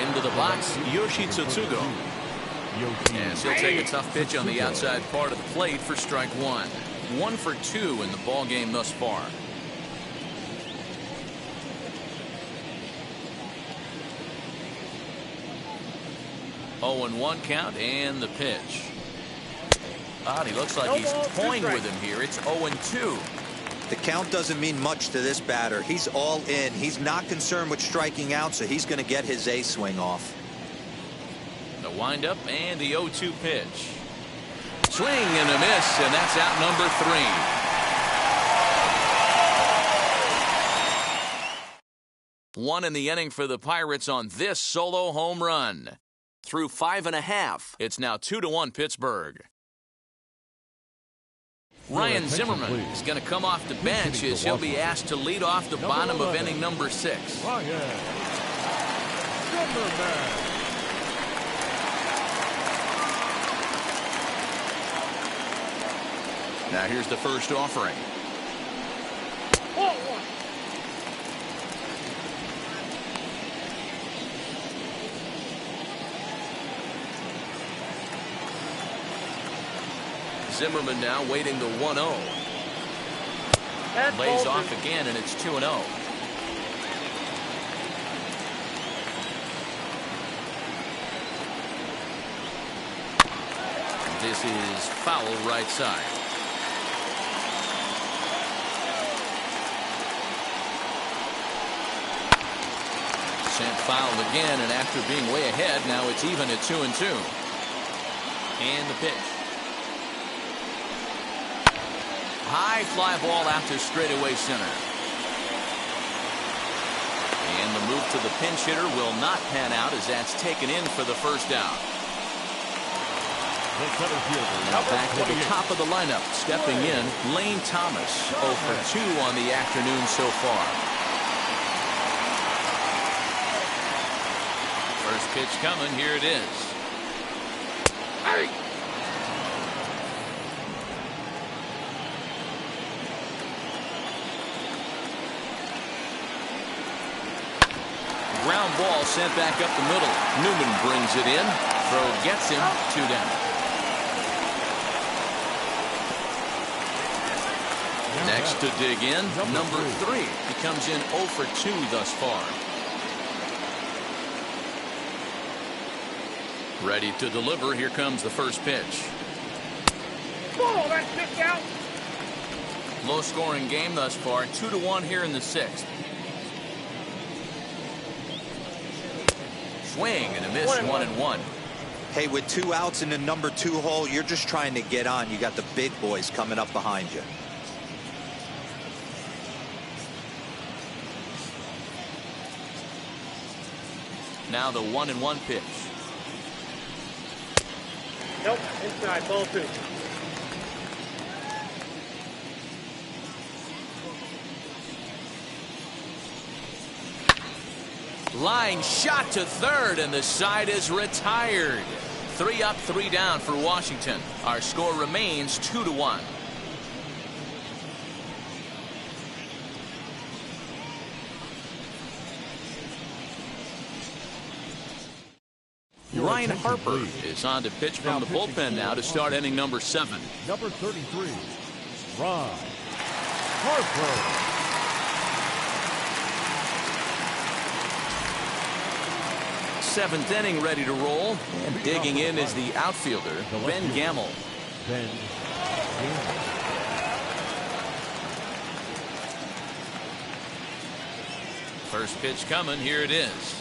Into the box, Yoshi Tsutsugo. And he'll take a tough pitch on the outside part of the plate for strike one. 1 for 2 in the ball game thus far. Oh, and 1 count, and the pitch. He looks like he's toying with him here. It's 0-2. The count doesn't mean much to this batter. He's all in. He's not concerned with striking out, so he's going to get his A swing off. The windup and the 0-2 pitch. Swing and a miss, and that's out number 3. 1 in the inning for the Pirates on this solo home run. Through 5.5, it's now 2-1 Pittsburgh. Ryan Zimmerman is going to come off the bench as he'll be asked to lead off the bottom of inning number 6. Ryan Zimmerman. Now here's the first offering. Zimmerman now waiting the 1-0. Lays off again, and it's 2-0. This is foul right side. Sent foul again, and after being way ahead, now it's even at 2-2. And the pitch. High fly ball out to straightaway center. And the move to the pinch hitter will not pan out as that's taken in for the first out. Now back to the top of the lineup. Stepping in, Lane Thomas. 0 for 2 on the afternoon so far. First pitch coming. Here it is. Hey! Ground ball sent back up the middle. Newman brings it in. Throw gets him. 2 down. Next to dig in, number 3. He comes in 0 for 2 thus far. Ready to deliver. Here comes the first pitch. Oh, that's kicked out. Low scoring game thus far. 2-1 here in the 6th. Swing and a miss. 1-1. Hey, with 2 outs in the number 2 hole, you're just trying to get on. You got the big boys coming up behind you. Now the 1-1 pitch. Nope, inside, ball 2. Line shot to third, and the side is retired. 3 up, 3 down for Washington. Our score remains 2-1. Ryan Harper is on to pitch from the bullpen now to start inning number 7. Number 33, Ryan Harper. 7th inning ready to roll, and digging in is the outfielder, Ben Gamble. Ben Gamble. First pitch coming. Here it is.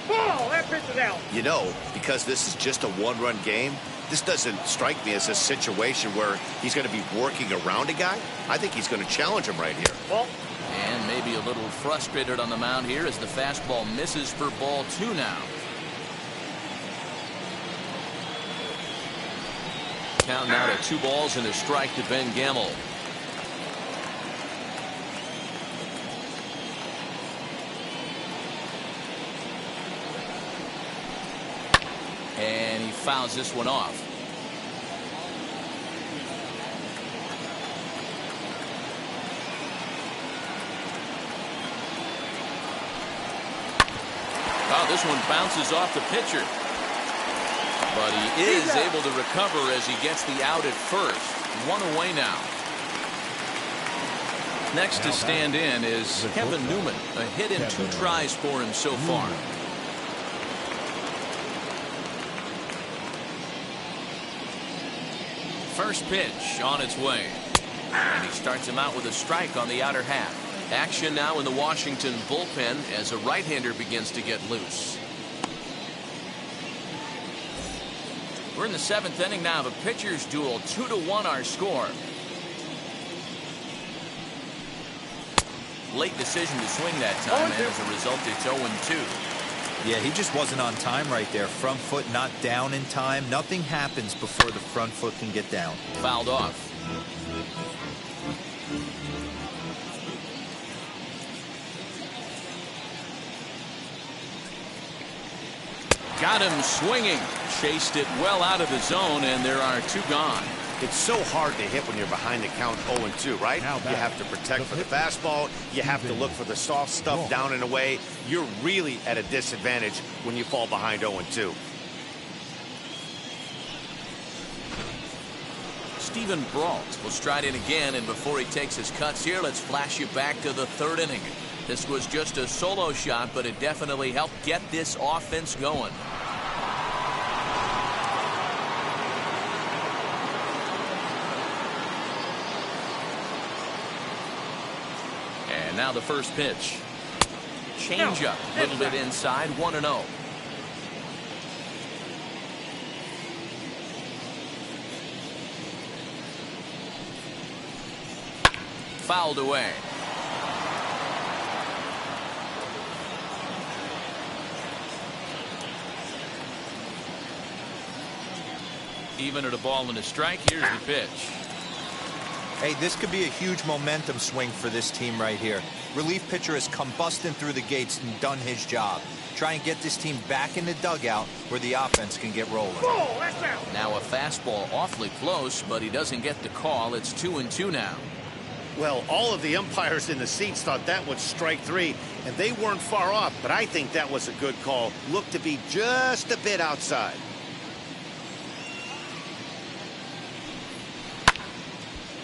Ball, that pitch is out. You know, because this is just a 1-run game, this doesn't strike me as a situation where he's going to be working around a guy. I think he's going to challenge him right here. Ball. And maybe a little frustrated on the mound here as the fastball misses for ball 2 now. count now to 2 balls and a strike to Ben Gamel. And he fouls this one off. Oh, this one bounces off the pitcher. But he is able to recover as he gets the out at first. 1 away now. Next to stand in is Kevin Newman. A hit and 2 tries for him so far. First pitch on its way. And he starts him out with a strike on the outer half. Action now in the Washington bullpen as a right-hander begins to get loose. We're in the 7th inning now of a pitcher's duel. 2-1 our score. Late decision to swing that time, and as a result, it's 0-2. Yeah, he just wasn't on time right there. Front foot not down in time. Nothing happens before the front foot can get down. Fouled off. Got him swinging. Chased it well out of the zone, and there are 2 gone. It's so hard to hit when you're behind the count 0-2, right? You have to protect for the fastball. You have to look for the soft stuff down and away. You're really at a disadvantage when you fall behind 0-2. Stephen Brault will stride in again, and before he takes his cuts here, let's flash you back to the 3rd inning. This was just a solo shot, but it definitely helped get this offense going. And now the first pitch. Change up, a little bit inside, 1-0. Fouled away. Even at a ball and a strike, here's the pitch. Hey, this could be a huge momentum swing for this team right here. Relief pitcher has come busting through the gates and done his job. Try and get this team back in the dugout where the offense can get rolling. Now a fastball awfully close, but he doesn't get the call. It's 2-2 now. Well, all of the umpires in the seats thought that was strike 3, and they weren't far off, but I think that was a good call. Looked to be just a bit outside.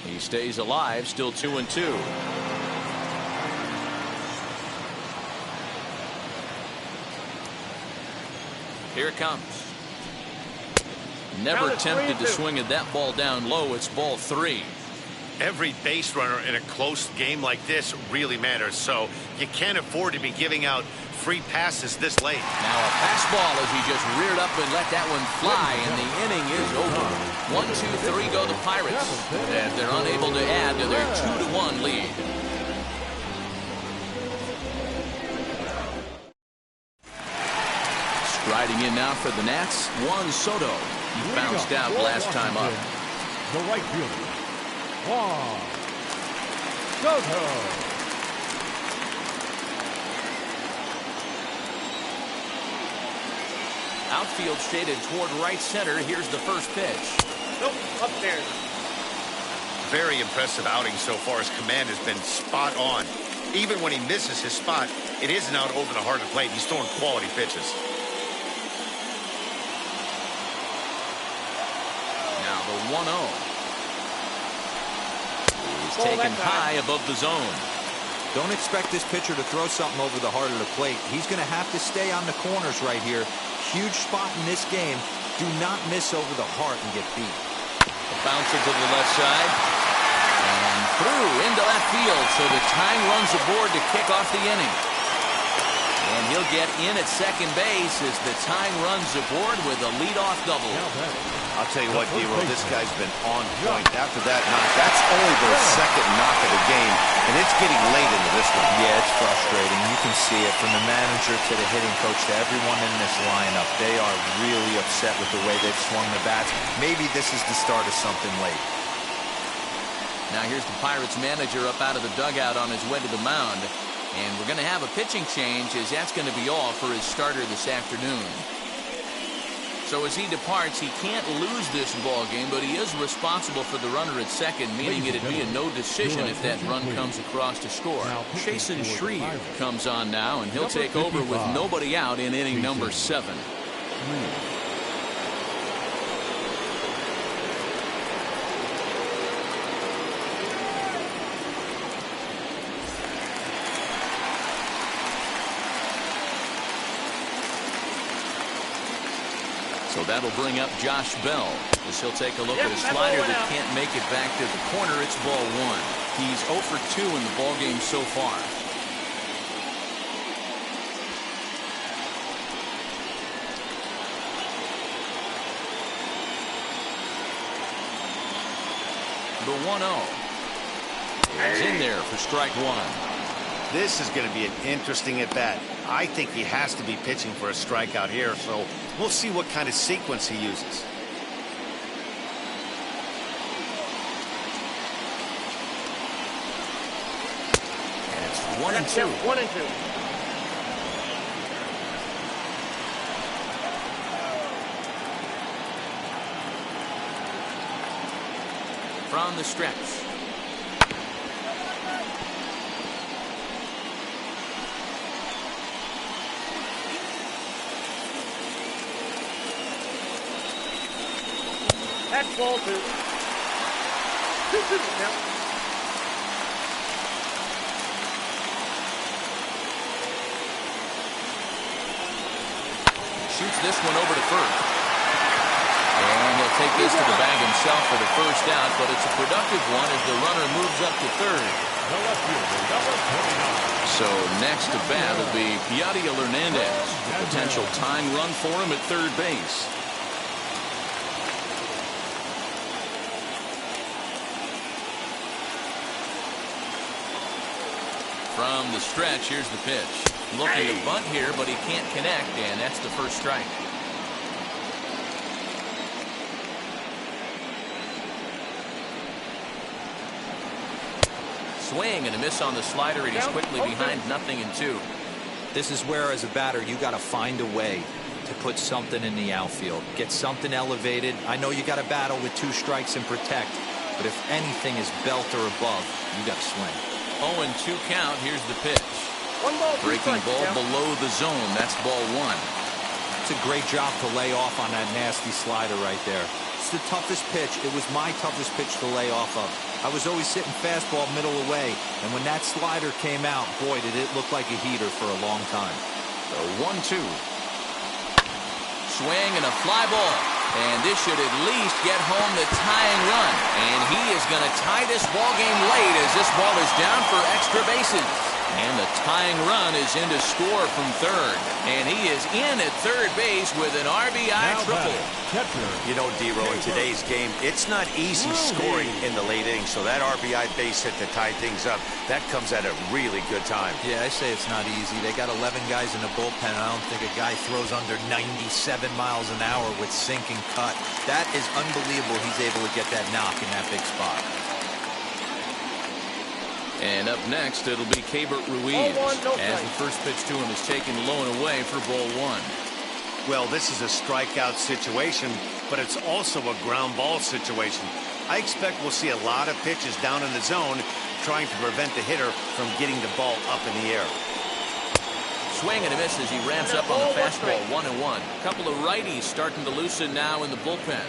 He stays alive, still 2-2. Here it comes. Never tempted to swing at that ball down low. It's ball 3. Every base runner in a close game like this really matters, so you can't afford to be giving out free passes this late. Now a fastball as he just reared up and let that one fly, and the inning is over. 1-2-3 go the Pirates, and they're unable to add to their 2-1 lead. Striding in now for the Nats, Juan Soto. He bounced out last time up. The right fielder, Juan Soto. Outfield shaded toward right center. Here's the first pitch. Nope, upstairs. Very impressive outing so far. His command has been spot on. Even when he misses his spot, it isn't out over the heart of the plate. He's throwing quality pitches. Now the 1-0. He's taken high above the zone. Don't expect this pitcher to throw something over the heart of the plate. He's going to have to stay on the corners right here. Huge spot in this game. Do not miss over the heart and get beat. A bouncer to the left side. And through into left field. So the tying runs aboard to kick off the inning. And he'll get in at second base as the tying runs aboard with a leadoff double. I'll tell you what, D-Roll, this guy's been on point. After that knock, that's only their second knock of the game, and it's getting late into this one. Yeah, it's frustrating. You can see it from the manager to the hitting coach to everyone in this lineup. They are really upset with the way they've swung the bats. Maybe this is the start of something late. Now here's the Pirates manager up out of the dugout on his way to the mound. And we're going to have a pitching change, as that's going to be all for his starter this afternoon. So as he departs, he can't lose this ball game, but he is responsible for the runner at second, meaning it'd be a no decision if that run comes across to score. Chasen Shreve comes on now, and he'll take over with nobody out in inning number 7. So that'll bring up Josh Bell as he'll take a look at a slider that can't make it back to the corner. It's ball 1. He's 0 for 2 in the ball game so far. The 1-0 is in there for strike 1. This is going to be an interesting at bat. I think he has to be pitching for a strikeout here, so we'll see what kind of sequence he uses. And it's 1-2. 1-2. From the stretch. That's ball 2. 2-2 now. Shoots this one over to first. And he'll take this to the bag himself for the first out, but it's a productive one as the runner moves up to third. So next to bat will be Yadiel Hernandez. A potential tying run for him at third base. From the stretch, here's the pitch. Looking to bunt here, but he can't connect, and that's the first strike. Swing and a miss on the slider, and he's quickly behind 0-2. This is where, as a batter, you got to find a way to put something in the outfield. Get something elevated. I know you got to battle with 2 strikes and protect, but if anything is belt or above, you got to swing. 0-2 count. Here's the pitch. 1 ball, 2 Breaking strikes ball now. below the zone. That's ball 1. It's a great job to lay off on that nasty slider right there. It's the toughest pitch. It was my toughest pitch to lay off of. I was always sitting fastball middle away, and when that slider came out, boy, did it look like a heater for a long time. The 1-2. Swing and a fly ball. And this should at least get home the tying run. And he is going to tie this ball game late as this ball is down for extra bases. And the tying run is in to score from third. And he is in at third base with an RBI triple. You know, D-Roll, in today's game, it's not easy scoring in the late innings, so that RBI base hit to tie things up, that comes at a really good time. Yeah, I say it's not easy. They got 11 guys in the bullpen. I don't think a guy throws under 97 miles an hour with sink and cut. That is unbelievable he's able to get that knock in that big spot. And up next, it'll be Keibert Ruiz, as the first pitch to him is taken low and away for ball 1. Well, this is a strikeout situation, but it's also a ground ball situation. I expect we'll see a lot of pitches down in the zone trying to prevent the hitter from getting the ball up in the air. Swing and a miss as he ramps up on the fastball. 1-1. A couple of righties starting to loosen now in the bullpen.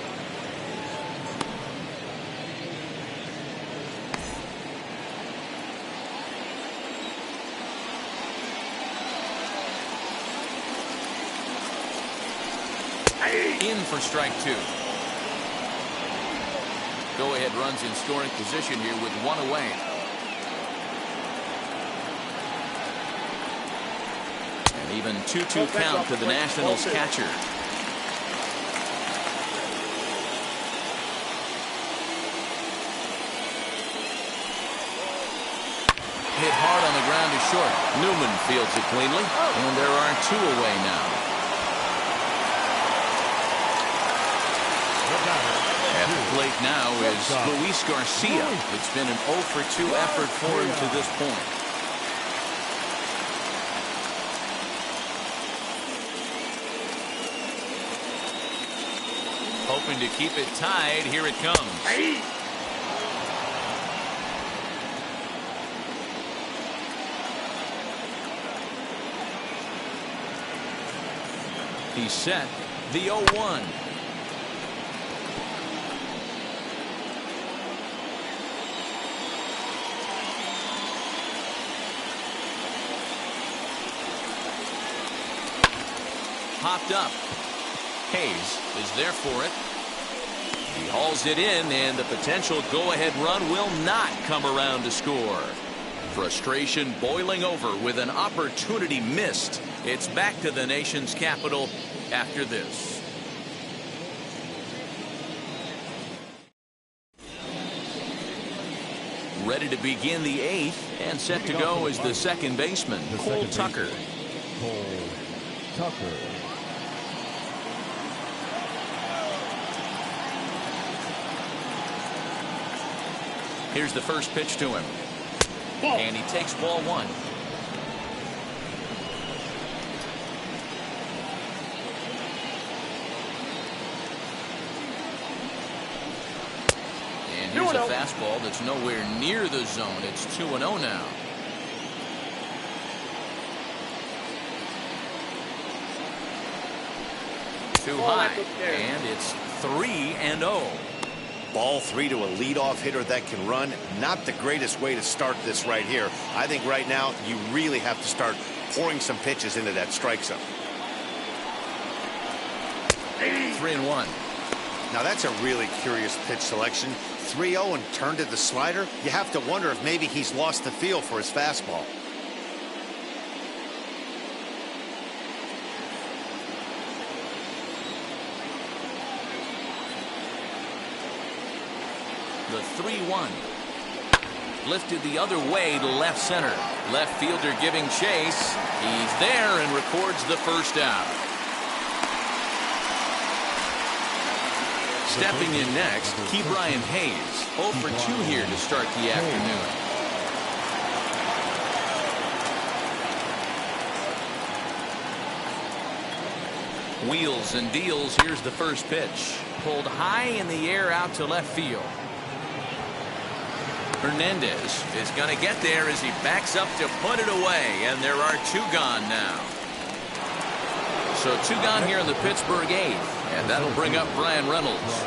In for strike 2. Go-ahead runs in scoring position here with 1 away. And Even 2-2 count to the Nationals catcher. Hit hard on the ground to short. Newman fields it cleanly, and there are 2 away now. At the plate now is Luis Garcia. It's been an 0 for 2 effort for him to this point. Hoping to keep it tied. Here it comes. He's set. The 0-1. Popped up. Hayes is there for it. He hauls it in, and the potential go-ahead run will not come around to score. Frustration boiling over with an opportunity missed. It's back to the nation's capital after this. Ready to begin the 8th, and set to go is the second baseman, Cole Tucker. Cole Tucker. Here's the first pitch to him. And he takes ball 1. And here's a fastball that's nowhere near the zone. It's 2-0 now. Too high. And it's 3-0. Ball 3 to a leadoff hitter that can run. Not the greatest way to start this right here. I think right now you really have to start pouring some pitches into that strike zone. 3-1. Now that's a really curious pitch selection. 3-0 and turned to the slider. You have to wonder if maybe he's lost the feel for his fastball. The 3-1. Lifted the other way to left center. Left fielder giving chase. He's there and records the first out. Stepping in next, Ke'Bryan Hayes. 0 for 2 here to start the afternoon. Wheels and deals. Here's the first pitch. Pulled high in the air out to left field. Hernandez is going to get there as he backs up to put it away, and there are 2 gone now. So 2 gone here in the Pittsburgh 8th, and that'll bring up Brian Reynolds.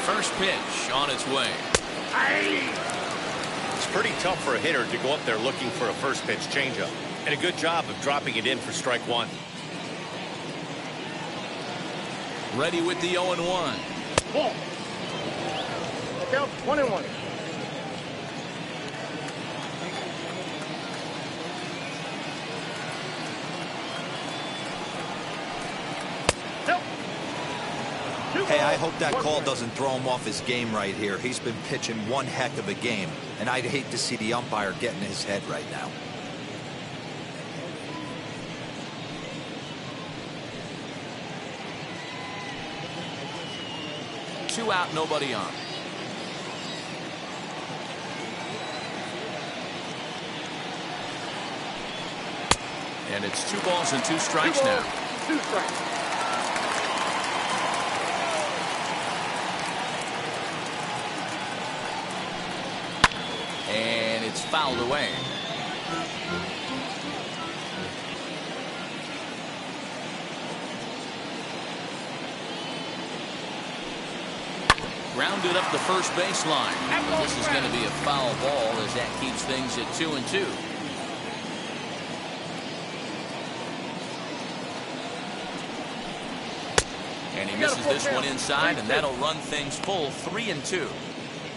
First pitch on its way. It's pretty tough for a hitter to go up there looking for a first pitch changeup, and a good job of dropping it in for strike 1. Ready with the 0-1. Ball. Look out, 1-1. Hey, I hope that call doesn't throw him off his game right here. He's been pitching one heck of a game, and I'd hate to see the umpire get in his head right now. Two out, nobody on. And it's 2 balls and 2 strikes now. 2 strikes. And it's fouled away. Grounded up the first baseline. But this is going to be a foul ball as that keeps things at 2-2. And he misses this one inside, and that'll run things full 3-2.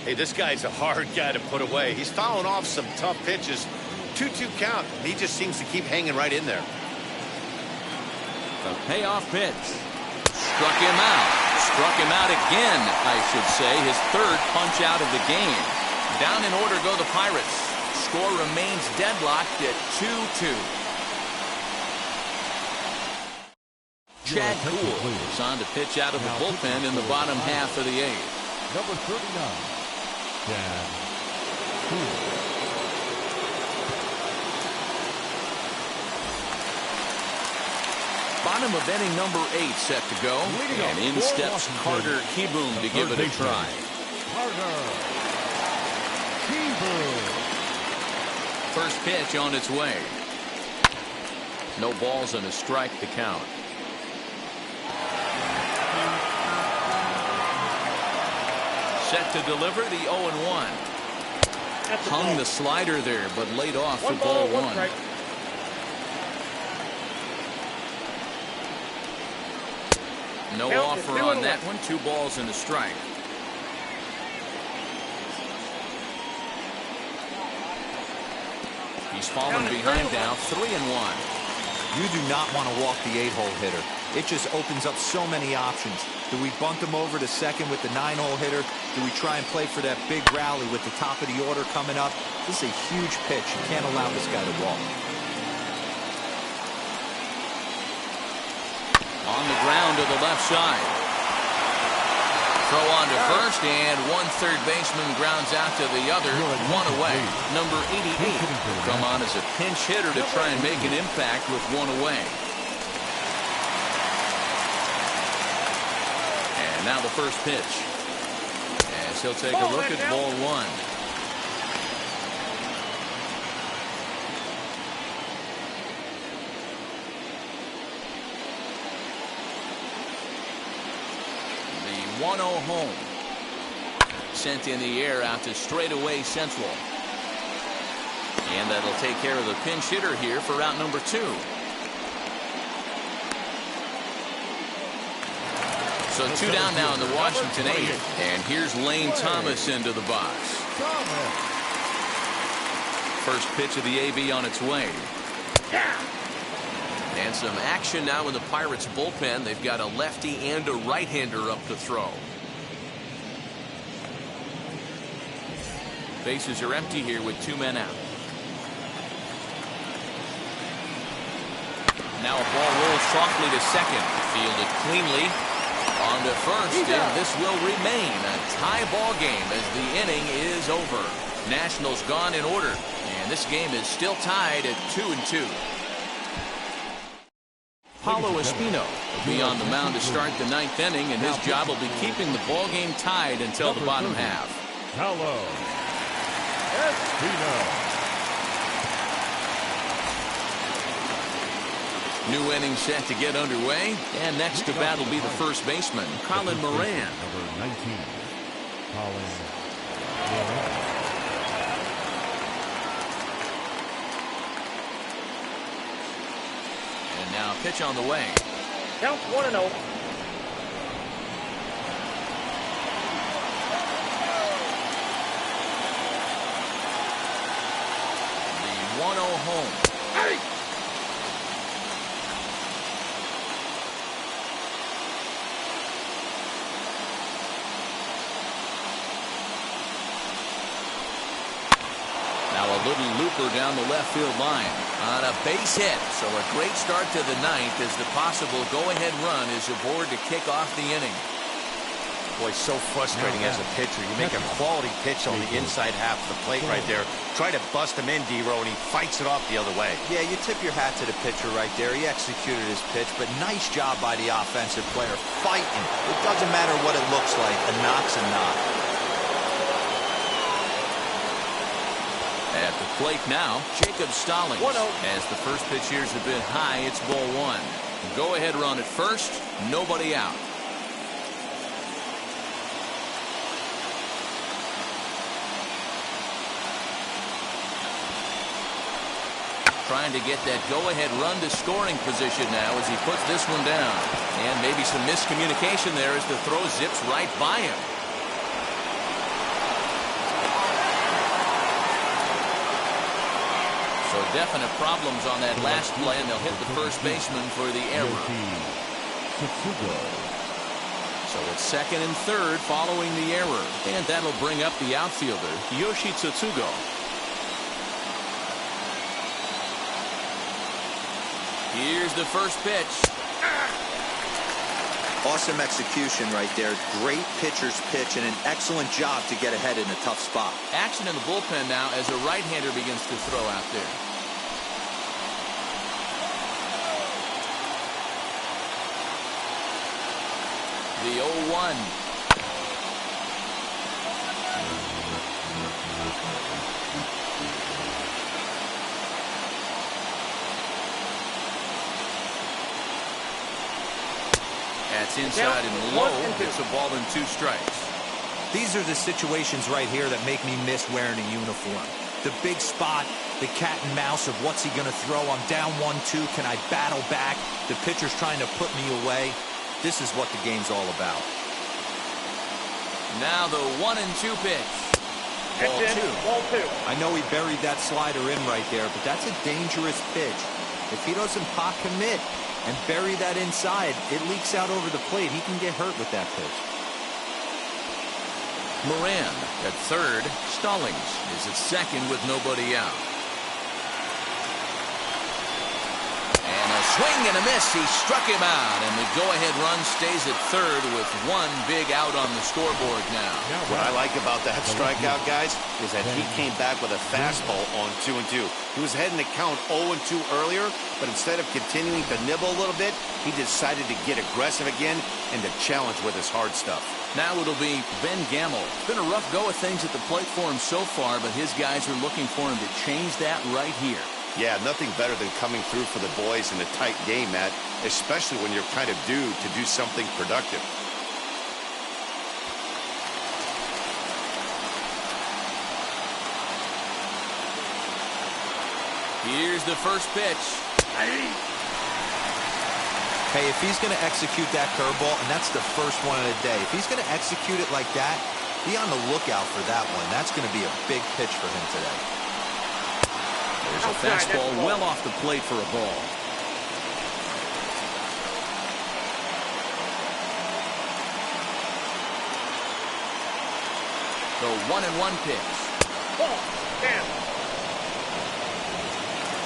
Hey, this guy's a hard guy to put away. He's fouling off some tough pitches. 2-2 count. He just seems to keep hanging right in there. The payoff pitch. Struck him out. Struck him out again, I should say. His third punch out of the game. Down in order go the Pirates. Score remains deadlocked at 2-2. Chad Kuhl is on to pitch out of the bullpen in the bottom half of the eighth. Number 39, Chad Kuhl. Bottom of inning number 8 set to go. And in steps Carter Kieboom to give it a try. Carter Kieboom. First pitch on its way. No balls and a strike to count. Set to deliver the 0-1. Hung the slider there, but laid off for ball one. Strike. No offer on that one. 2 balls and a strike. He's fallen behind now. 3-1. You do not want to walk the 8-hole hitter. It just opens up so many options. Do we bunt him over to second with the 9-hole hitter? Do we try and play for that big rally with the top of the order coming up? This is a huge pitch. You can't allow this guy to walk. On the ground to the left side. Throw on to first, and one third baseman grounds out to the other. 1 away. Number 88 will come on as a pinch hitter to try and make an impact with 1 away. And now the first pitch. As he'll take a look at ball 1. The 1-0 home. Sent in the air out to straightaway central. And that'll take care of the pinch hitter here for out number 2. So 2 down now in the Washington 8th. And here's Lane Thomas into the box. First pitch of the AB on its way. And some action now in the Pirates bullpen. They've got a lefty and a right-hander up to throw. Bases are empty here with 2 men out. Now a ball rolls softly to second. Fielded cleanly. On to first, and this will remain a tie ball game as the inning is over. Nationals gone in order, and this game is still tied at 2-2. Paulo Espino will be on the mound to start the 9th inning, and his job will be keeping the ball game tied until the bottom half. Paulo Espino. New inning set to get underway, and next to bat will be the first baseman, Colin Moran. Number 19, Colin Moran. And now a pitch on the way. Count 1-0. The 1-0 home. Hey! Now a little looper down the left field line on a base hit. So a great start to the 9th as the possible go-ahead run is aboard to kick off the inning. Boy, so frustrating as a pitcher. You make a quality pitch on the inside half of the plate right there. Try to bust him in, D-Row, and he fights it off the other way. Yeah, you tip your hat to the pitcher right there. He executed his pitch, but nice job by the offensive player fighting. It doesn't matter what it looks like. A knock's a knock. At the plate now, Jacob Stallings. As the first pitch here is a bit high, it's ball 1. Go-ahead run at first, nobody out. Trying to get that go-ahead run to scoring position now as he puts this one down. And maybe some miscommunication there as the throw zips right by him. definite problems on that last play, and they'll hit the first baseman for the error. So it's second and third following the error, and that'll bring up the outfielder, Yoshi Tsutsugo. Here's the first pitch. Awesome execution right there. Great pitcher's pitch and an excellent job to get ahead in a tough spot. Action in the bullpen now as a right-hander begins to throw out there. The 0-1. That's inside and low. It's a ball and 2 strikes. These are the situations right here that make me miss wearing a uniform. The big spot, the cat and mouse of what's he going to throw. I'm down 1-2. Can I battle back? The pitcher's trying to put me away. This is what the game's all about. Now the 1-2 pitch. Ball 2. I know he buried that slider in right there, but that's a dangerous pitch. If he doesn't pot commit and bury that inside, it leaks out over the plate. He can get hurt with that pitch. Moran at third. Stallings is at second with nobody out. And a swing and a miss. He struck him out, and the go-ahead run stays at third with 1 big out on the scoreboard now. What I like about that strikeout, guys, is that he came back with a fastball on 2-2. He was heading to count 0-2 earlier, but instead of continuing to nibble a little bit, he decided to get aggressive again and to challenge with his hard stuff. Now it'll be Ben Gamel. It's been a rough go of things at the plate for him so far, but his guys are looking for him to change that right here. Yeah, nothing better than coming through for the boys in a tight game, Matt, especially when you're kind of due to do something productive. Here's the first pitch. Hey, if he's going to execute that curveball, and that's the first one of the day, if he's going to execute it like that, be on the lookout for that one. That's going to be a big pitch for him today. There's a fastball well off the plate for a ball. The 1-1 pitch.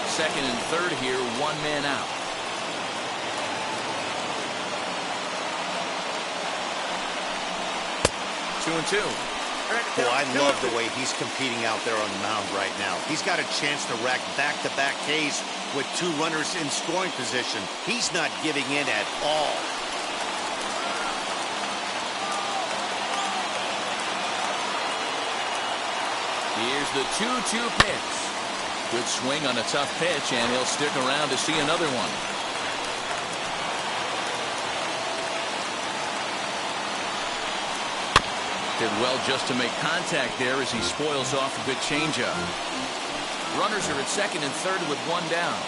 Second and third here, 1 man out. Two and 2. Boy, I love the way he's competing out there on the mound right now. He's got a chance to rack back-to-back Ks with 2 runners in scoring position. He's not giving in at all. Here's the 2-2 pitch. Good swing on a tough pitch, and he'll stick around to see another one. Did well just to make contact there as he spoils off a good changeup. Runners are at second and third with 1 down.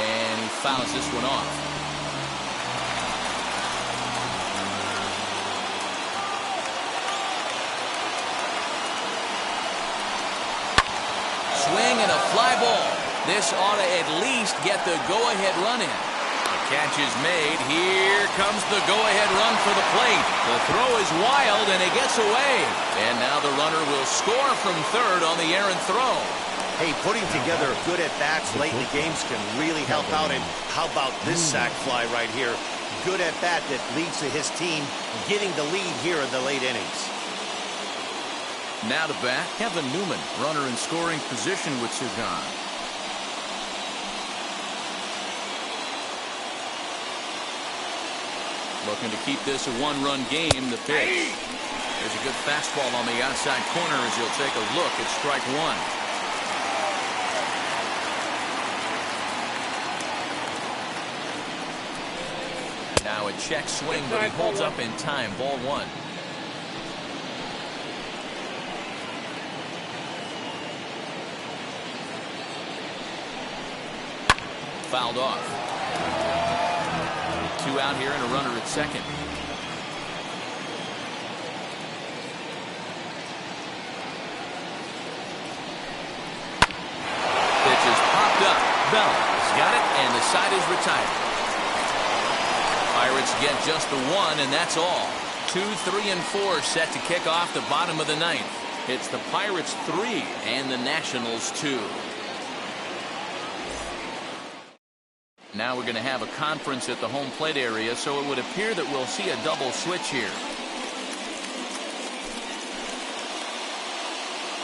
And he fouls this one off. Swing and a fly ball. This ought to at least get the go-ahead run in. The catch is made. Here comes the go-ahead run for the plate. The throw is wild, and it gets away. And now the runner will score from third on the errant throw. Hey, putting together good at-bats late in the games can really help out. And how about this sac fly right here? Good at-bat that leads to his team getting the lead here in the late innings. Now to bat, Kevin Newman, runner in scoring position with Sugan. Looking to keep this a 1-run game. The pitch. There's a good fastball on the outside corner as he'll take a look at strike 1. Now a check swing, but he holds up in time. Ball 1. Fouled off. 2 out here and a runner at second. Bell has got it, and the side is retired. Pirates get just the one, and that's all. 2, 3, and 4 set to kick off the bottom of the ninth. It's the Pirates 3 and the Nationals 2. Now we're going to have a conference at the home plate area, so it would appear that we'll see a double switch here.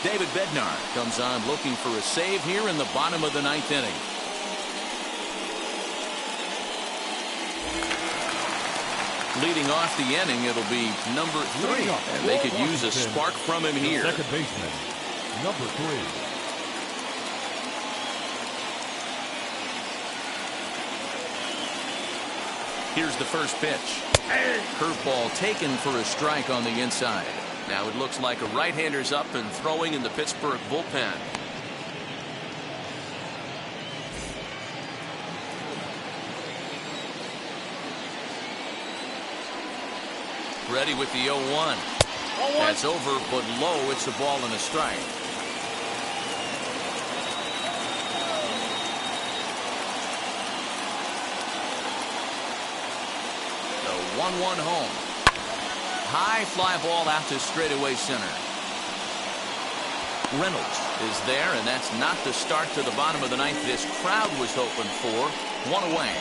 David Bednar comes on looking for a save here in the bottom of the ninth inning. Leading off the inning, it'll be number 3, and they could use a spark from him here. Second baseman, number 3. Here's the first pitch. Curveball taken for a strike on the inside. Now it looks like a right-hander's up and throwing in the Pittsburgh bullpen. Ready with the 0-1. That's over, but low. It's a ball and a strike. The 1-1 home. High fly ball out to straightaway center. Reynolds is there, and that's not the start to the bottom of the ninth this crowd was hoping for. One away.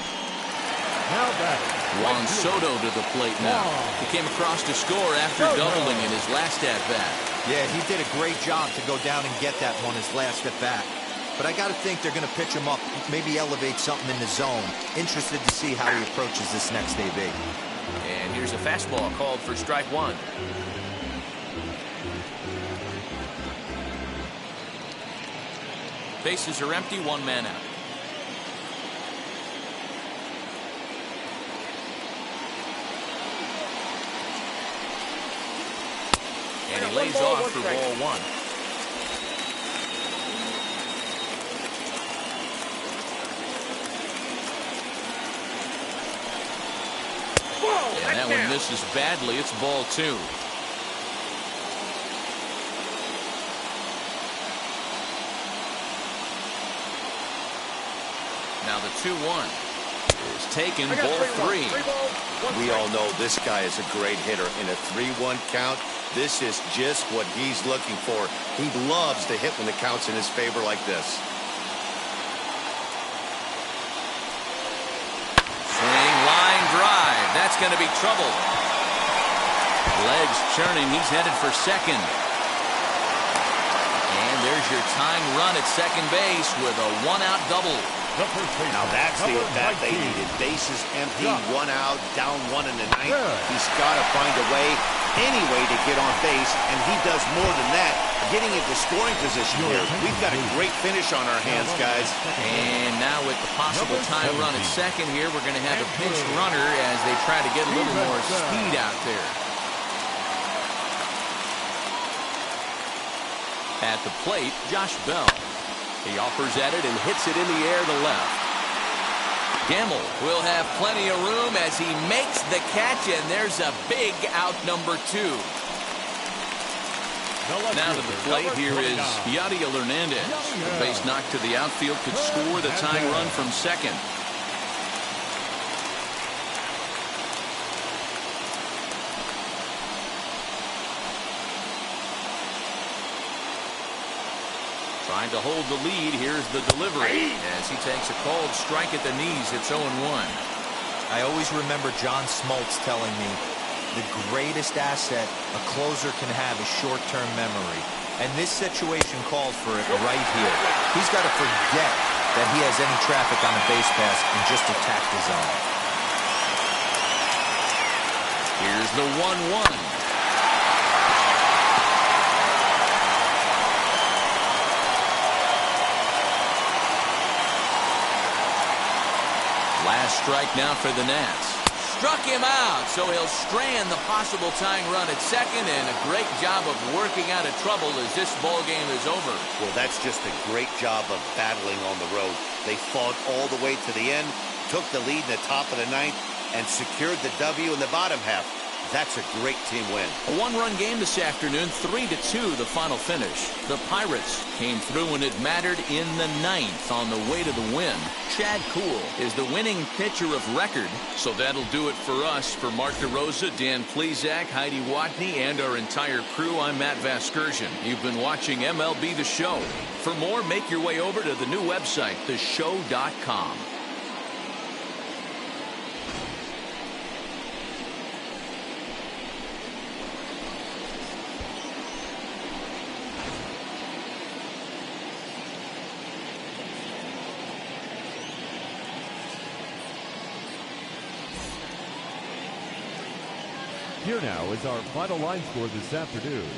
Now batting. Juan Soto to the plate now. He came across to score after doubling in his last at-bat. Yeah, he did a great job to go down and get that one his last at-bat. But I got to think they're going to pitch him up, maybe elevate something in the zone. Interested to see how he approaches this next AB. And here's a fastball called for strike 1. Bases are empty, 1 man out. And he lays off for ball 1. And that one misses badly. It's ball 2. Now the 2-1 is taken, ball 3. We all know this guy is a great hitter. In a 3-1 count, this is just what he's looking for. He loves to hit when the count's in his favor like this. Swing, line drive. That's going to be trouble. Legs churning. He's headed for second. And there's your tying run at second base with a 1-out double. Now that's the at-bat they needed. Bases empty, 1 out, down 1 in the ninth. He's got to find a way, any way to get on base, and he does more than that, getting into scoring position here. We've got a great finish on our hands, guys. And now with the possible tying run at second here, we're going to have a pinch runner as they try to get a little more speed out there. At the plate, Josh Bell. He offers at it and hits it in the air to left. Gamble will have plenty of room as he makes the catch, and there's a big out number 2. Now to the plate, here is Yadiel Hernandez. The base knock to the outfield could score the tying run from second. Trying to hold the lead. Here's the delivery as he takes a called strike at the knees. It's 0-1. I always remember John Smoltz telling me the greatest asset a closer can have is short-term memory. And this situation calls for it right here. He's got to forget that he has any traffic on a base pass and just attack the zone. Here's the 1-1. Last strike now for the Nats. Struck him out, so he'll strand the possible tying run at second, and a great job of working out of trouble as this ball game is over. Well, that's just a great job of battling on the road. They fought all the way to the end, took the lead in the top of the ninth, and secured the W in the bottom half. That's a great team win. A one-run game this afternoon, 3-2 the final finish. The Pirates came through when it mattered in the 9th on the way to the win. Chad Kuhl is the winning pitcher of record. So that'll do it for us. For Mark DeRosa, Dan Plesac, Heidi Watney, and our entire crew, I'm Matt Vasgersian. You've been watching MLB The Show. For more, make your way over to the new website, theshow.com. Here now is our final line score this afternoon.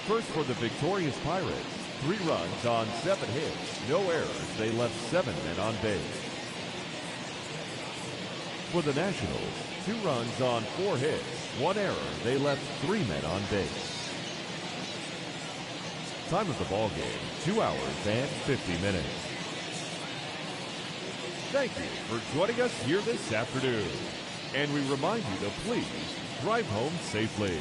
First for the victorious Pirates, 3 runs on 7 hits, no errors. They left 7 men on base. For the Nationals, 2 runs on 4 hits, 1 error. They left 3 men on base. Time of the ball game, 2 hours and 50 minutes. Thank you for joining us here this afternoon. And we remind you to please drive home safely.